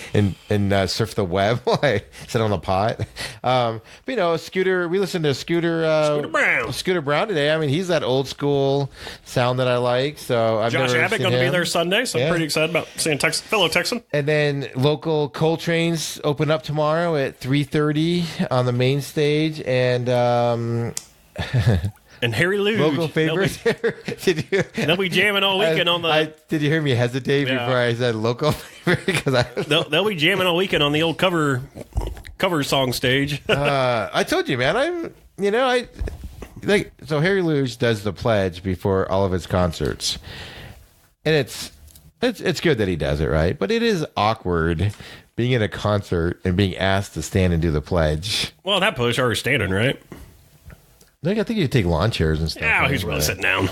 S1: and surf the web while I sit on the pot. But Scooter, we listened to Scooter Brown today. I mean, he's that old school sound that I like. So I've
S2: Josh
S1: never
S2: Abbott
S1: seen
S2: going to be
S1: him.
S2: there Sunday, so I'm
S1: Yeah.
S2: pretty excited about seeing fellow Texan.
S1: And then local Coltrane's open up tomorrow at 3:30 on the main stage, and
S2: And Harry Luge.
S1: local favorites. Did you?
S2: They'll be jamming all weekend on the.
S1: Did you hear me hesitate
S2: Yeah.
S1: before I said local favorite? Because
S2: They'll be jamming all weekend on the old cover song stage.
S1: I told you, man. I like so Harry Luge does the pledge before all of his concerts, and it's good that he does it, right? But it is awkward being in a concert and being asked to stand and do the pledge.
S2: Well, that push already standing, right?
S1: Like, I think you take lawn chairs and stuff.
S2: Yeah,
S1: like
S2: he's really
S1: that.
S2: sitting down.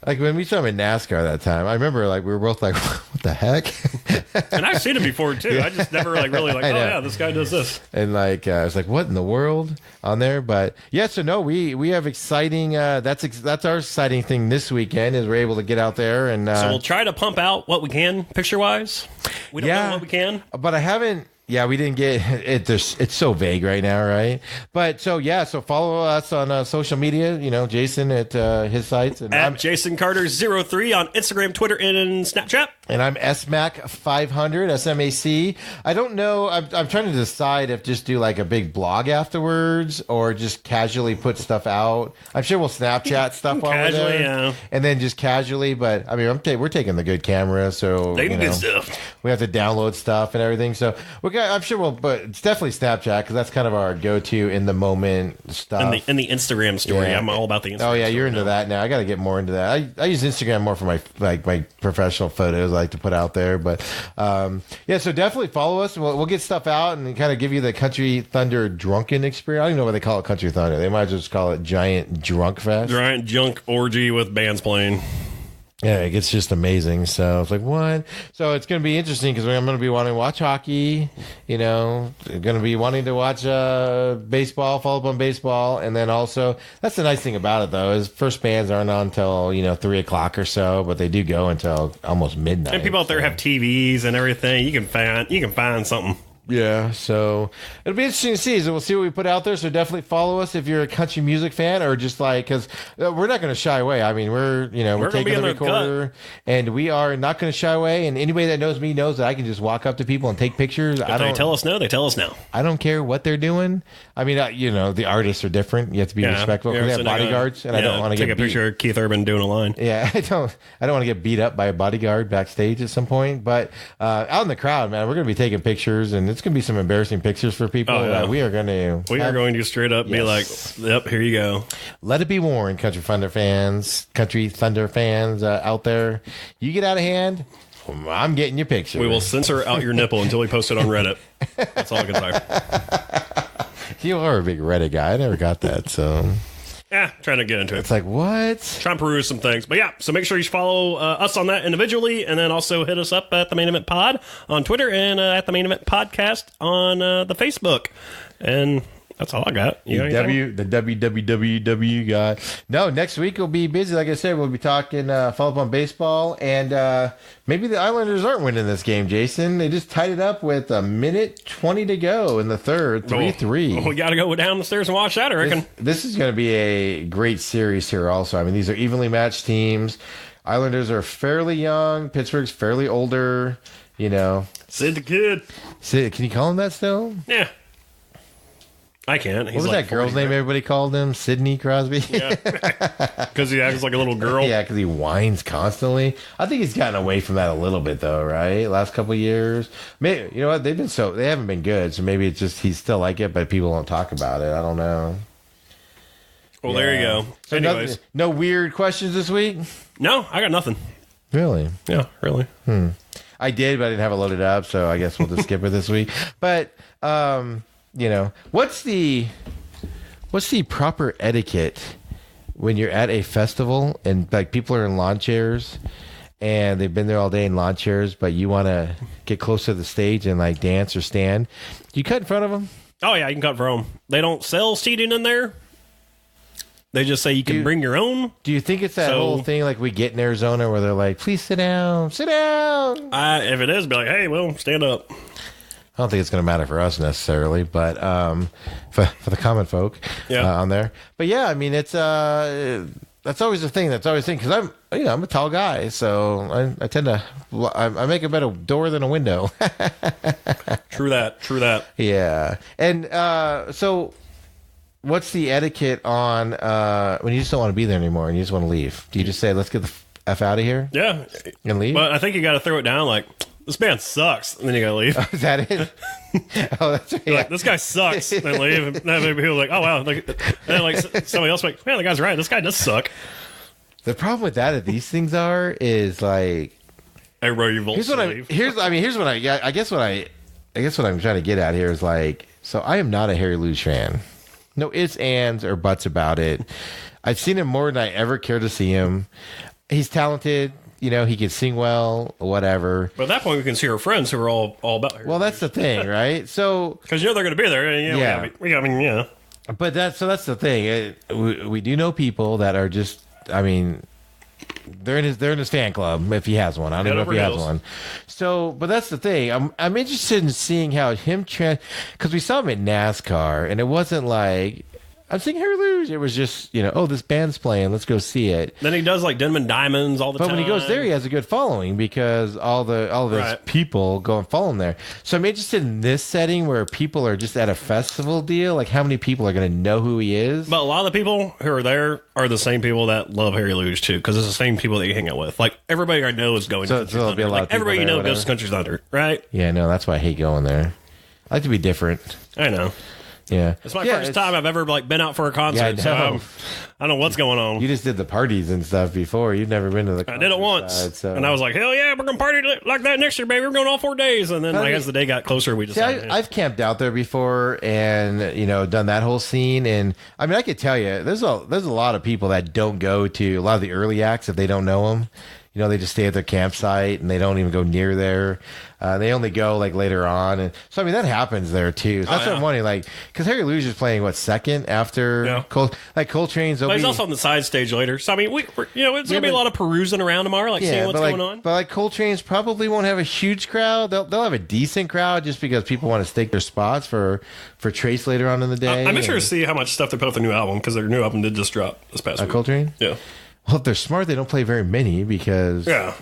S1: Like when we saw him in NASCAR that time, I remember we were both like, "What the heck?"
S2: And I've seen him before too. I just never really
S1: I
S2: oh
S1: know.
S2: yeah, this guy does this.
S1: And I was like, "What in the world?" on there. But yeah, so no, we have exciting. That's our exciting thing this weekend is we're able to get out there and.
S2: So we'll try to pump out what we can picture wise. We don't know what we can.
S1: But I haven't. Yeah, we didn't get it. It's so vague right now, right? But so yeah, so follow us on social media. You know, Jason at his sites, and
S2: At
S1: I'm
S2: Jason Carter03 on Instagram, Twitter, and Snapchat.
S1: And I'm SMAC500, SMAC. I don't know. I'm trying to decide if just do like a big blog afterwards or just casually put stuff out. I'm sure we'll Snapchat stuff while we're
S2: Casually,
S1: there.
S2: yeah.
S1: And then just casually. But I mean, we're taking the good camera. So,
S2: Taking
S1: you know,
S2: good stuff.
S1: we have to download stuff and everything. So I'm sure but it's definitely Snapchat because that's kind of our go-to in the moment stuff.
S2: In the Instagram story.
S1: Yeah.
S2: I'm all about the Instagram
S1: Oh yeah,
S2: story
S1: you're into
S2: now.
S1: that now. I got to get more into that. I use Instagram more for my professional photos I like to put out there. But yeah, so definitely follow us. We'll get stuff out and kind of give you the Country Thunder drunken experience. I don't even know what they call it, Country Thunder. They might just call it Giant Drunk Fest.
S2: Giant junk orgy with bands playing.
S1: Yeah, it gets just amazing. So it's like, what? So it's going to be interesting because I'm going to be wanting to watch hockey, you know, going to be wanting to watch baseball, follow up on baseball. And then also, that's the nice thing about it, though, is first bands aren't on until, 3 o'clock or so, but they do go until almost midnight.
S2: And people out there have TVs and everything. You can find something.
S1: Yeah, so it'll be interesting to see. So we'll see what we put out there. So definitely follow us if you're a country music fan, or just like because we're not going to shy away. I mean, we're taking the recorder, and we are not going to shy away. And anybody that knows me knows that I can just walk up to people and take pictures.
S2: If they tell us no, they tell us no.
S1: I don't care what they're doing. I mean, the artists are different. You have to be respectful because they have bodyguards, and I don't want to
S2: take
S1: get
S2: a picture of Keith Urban doing a line.
S1: Yeah, I don't want to get beat up by a bodyguard backstage at some point. But out in the crowd, man, we're going to be taking pictures, and it's going to be some embarrassing pictures for people.
S2: Oh, yeah.
S1: We are going to
S2: straight up be like, yep, here you go.
S1: Let it be warned, Country Thunder fans out there. You get out of hand, I'm getting your picture.
S2: We will censor out your nipple until we post it on Reddit. That's all I can say.
S1: You are a big Reddit guy. I never got that, so...
S2: Yeah, trying to get into it.
S1: It's like, what?
S2: Trying to peruse some things. But yeah, so make sure you follow us on that individually, and then also hit us up at the Main Event Pod on Twitter and at the Main Event Podcast on the Facebook. And that's all I got. You got anything?
S1: The WWW guy. No, next week will be busy. Like I said, we'll be talking follow up on baseball, and maybe the Islanders aren't winning this game, Jason. They just tied it up with a minute 20 to go in the third, 3-3.
S2: We got to go down the stairs and watch that, I reckon.
S1: This is going to be a great series here also. I mean, these are evenly matched teams. Islanders are fairly young. Pittsburgh's fairly older,
S2: Sid the Kid.
S1: Sid, can you call him that still?
S2: Yeah. I can't.
S1: What was that girl's name everybody called him? Sidney Crosby?
S2: Yeah. Because he acts like a little girl.
S1: Yeah, because he whines constantly. I think he's gotten away from that a little bit, though, right? Last couple of years. Maybe, you know what? They haven't been good, so maybe it's just he's still like it, but people don't talk about it. I don't know.
S2: Well, there you go.
S1: So
S2: anyways.
S1: no weird questions this week?
S2: No, I got nothing.
S1: Really?
S2: Yeah, really.
S1: I did, but I didn't have it loaded up, so I guess we'll just skip it this week. But, what's the proper etiquette when you're at a festival and like people are in lawn chairs and they've been there all day in lawn chairs, but you want to get close to the stage and like dance or stand? Do you cut in front of them?
S2: Oh, yeah, you can cut for them. They don't sell seating in there. They just say you can bring your own.
S1: Do you think it's that whole thing like we get in Arizona where they're like, please sit down, sit down?
S2: If it is, be like, hey, well, stand up.
S1: I don't think it's going to matter for us necessarily, but for the common folk on there. But yeah, I mean, it's that's always the thing. Because I'm a tall guy, so I tend to I make a better door than a window.
S2: True that.
S1: Yeah, and so. What's the etiquette on when you just don't want to be there anymore and you just want to leave? Do you just say, let's get the F out of here?
S2: Yeah.
S1: And leave?
S2: But I think you got to throw it down like, this band sucks. And then you got to leave.
S1: Oh, is that it? Oh, that's right.
S2: Like, this guy sucks. And then leave. And then people are like, oh, wow. And then like somebody else like, man, the guy's right. This guy does suck.
S1: The problem with that, these things is like...
S2: Everybody votes to leave.
S1: I guess what I'm trying to get at here is like, so I am not a Harry Luge fan. No ifs, ands, or buts about it. I've seen him more than I ever care to see him. He's talented. He can sing well, whatever.
S2: But at that point, we can see our friends who are all about her.
S1: Well, that's the thing, right? So...
S2: Because they're going to be there. And, yeah.
S1: But that's the thing. We do know people that are just, I mean... they're in his fan club if he has one. I don't
S2: Head
S1: know if
S2: over
S1: he has
S2: heels.
S1: one. So, but that's the thing. I'm interested in seeing how him because we saw him at NASCAR and it wasn't like I'm seeing Harry Luge. It was just, oh, this band's playing. Let's go see it.
S2: Then he does like Denman Diamonds all the
S1: But
S2: time.
S1: when he goes there, he has a good following because all of those
S2: Right.
S1: people go and follow him there. So I'm interested in this setting where people are just at a festival deal. Like, how many people are going to know who he is?
S2: But a lot of the people who are there are the same people that love Harry Luge too, because it's the same people that you hang out with. Like everybody I know is going
S1: So-
S2: to Country
S1: so there'll be a
S2: Thunder.
S1: lot
S2: Like
S1: of people
S2: everybody you
S1: there,
S2: know goes
S1: whatever.
S2: to Country Thunder, right?
S1: Yeah, no, that's why I hate going there. I like to be different.
S2: I know.
S1: Yeah,
S2: It's my
S1: Yeah,
S2: first time I've ever like been out for a concert,
S1: Yeah, I
S2: so
S1: know.
S2: I don't know what's going on.
S1: You just did the parties and stuff before. You've never been to the.
S2: I did it once,
S1: side, so.
S2: and I was like, "Hell yeah, we're gonna party like that next year, baby. We're going all 4 days." And then, like, as the day got closer, we
S1: See,
S2: decided.
S1: I've camped out there before, and done that whole scene. And I mean, I could tell you, there's a lot of people that don't go to a lot of the early acts if they don't know them. They just stay at their campsite and they don't even go near there. They only go like later on, and so I mean that happens there too. So that's what I'm wondering, like, because Harry Luge is playing second after
S2: Yeah.
S1: Coltrane's.
S2: but he's also on the side stage later, so I mean, it's gonna be a lot of perusing around tomorrow, like seeing what's
S1: but
S2: going on.
S1: But Coltrane's probably won't have a huge crowd. They'll have a decent crowd just because people want to stake their spots for Trace later on in the day.
S2: I'm sure to see how much stuff they put with the new album, because their new album did just drop this past week.
S1: Coltrane.
S2: Yeah.
S1: Well, if they're smart, they don't play very many because,
S2: Yeah.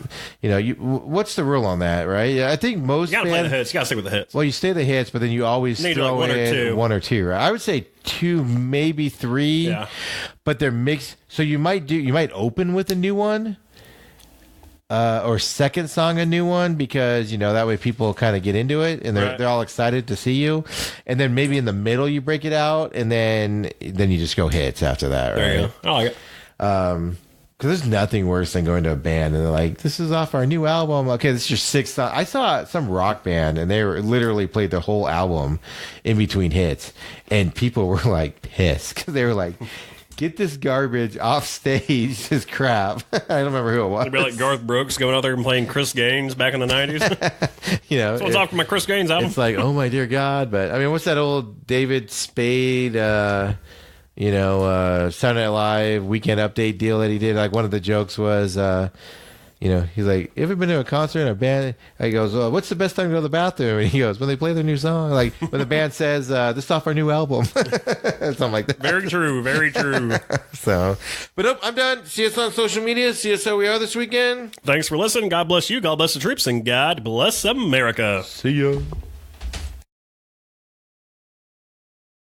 S1: what's the rule on that, right? I think most
S2: You gotta play the
S1: bands,
S2: hits. You gotta stick with the hits.
S1: well, you stay the hits, but then you always
S2: Need,
S1: throw
S2: like, one or
S1: in
S2: two.
S1: one or two, right? I would say two, maybe three,
S2: Yeah.
S1: but they're mixed. So you might open with a new one, or second song a new one because that way people kind of get into it and they're
S2: Right.
S1: they're all excited to see you, and then maybe in the middle you break it out, and then you just go hits after that, right?
S2: There you go. I like it.
S1: Because there's nothing worse than going to a band and they're like, "This is off our new album." Okay, this is your sixth song. I saw some rock band and they literally played their whole album in between hits, and people were like pissed because they were like, "Get this garbage off stage! This crap." I don't remember who it was.
S2: It'd be like Garth Brooks going out there and playing Chris Gaines back in the 90s. So what's off my Chris Gaines album?
S1: It's like, oh my dear God! But I mean, what's that old David Spade? Saturday Night Live Weekend Update deal that he did. Like one of the jokes was, he's like, "You ever been to a concert in a band?" He goes, "Well, what's the best time to go to the bathroom?" And he goes, "When they play their new song." Like when the band says, "This is off our new album," something like that.
S2: Very true. Very true.
S1: So, but nope, I'm done. See us on social media. See us how we are this weekend.
S2: Thanks for listening. God bless you. God bless the troops. And God bless America.
S1: See ya.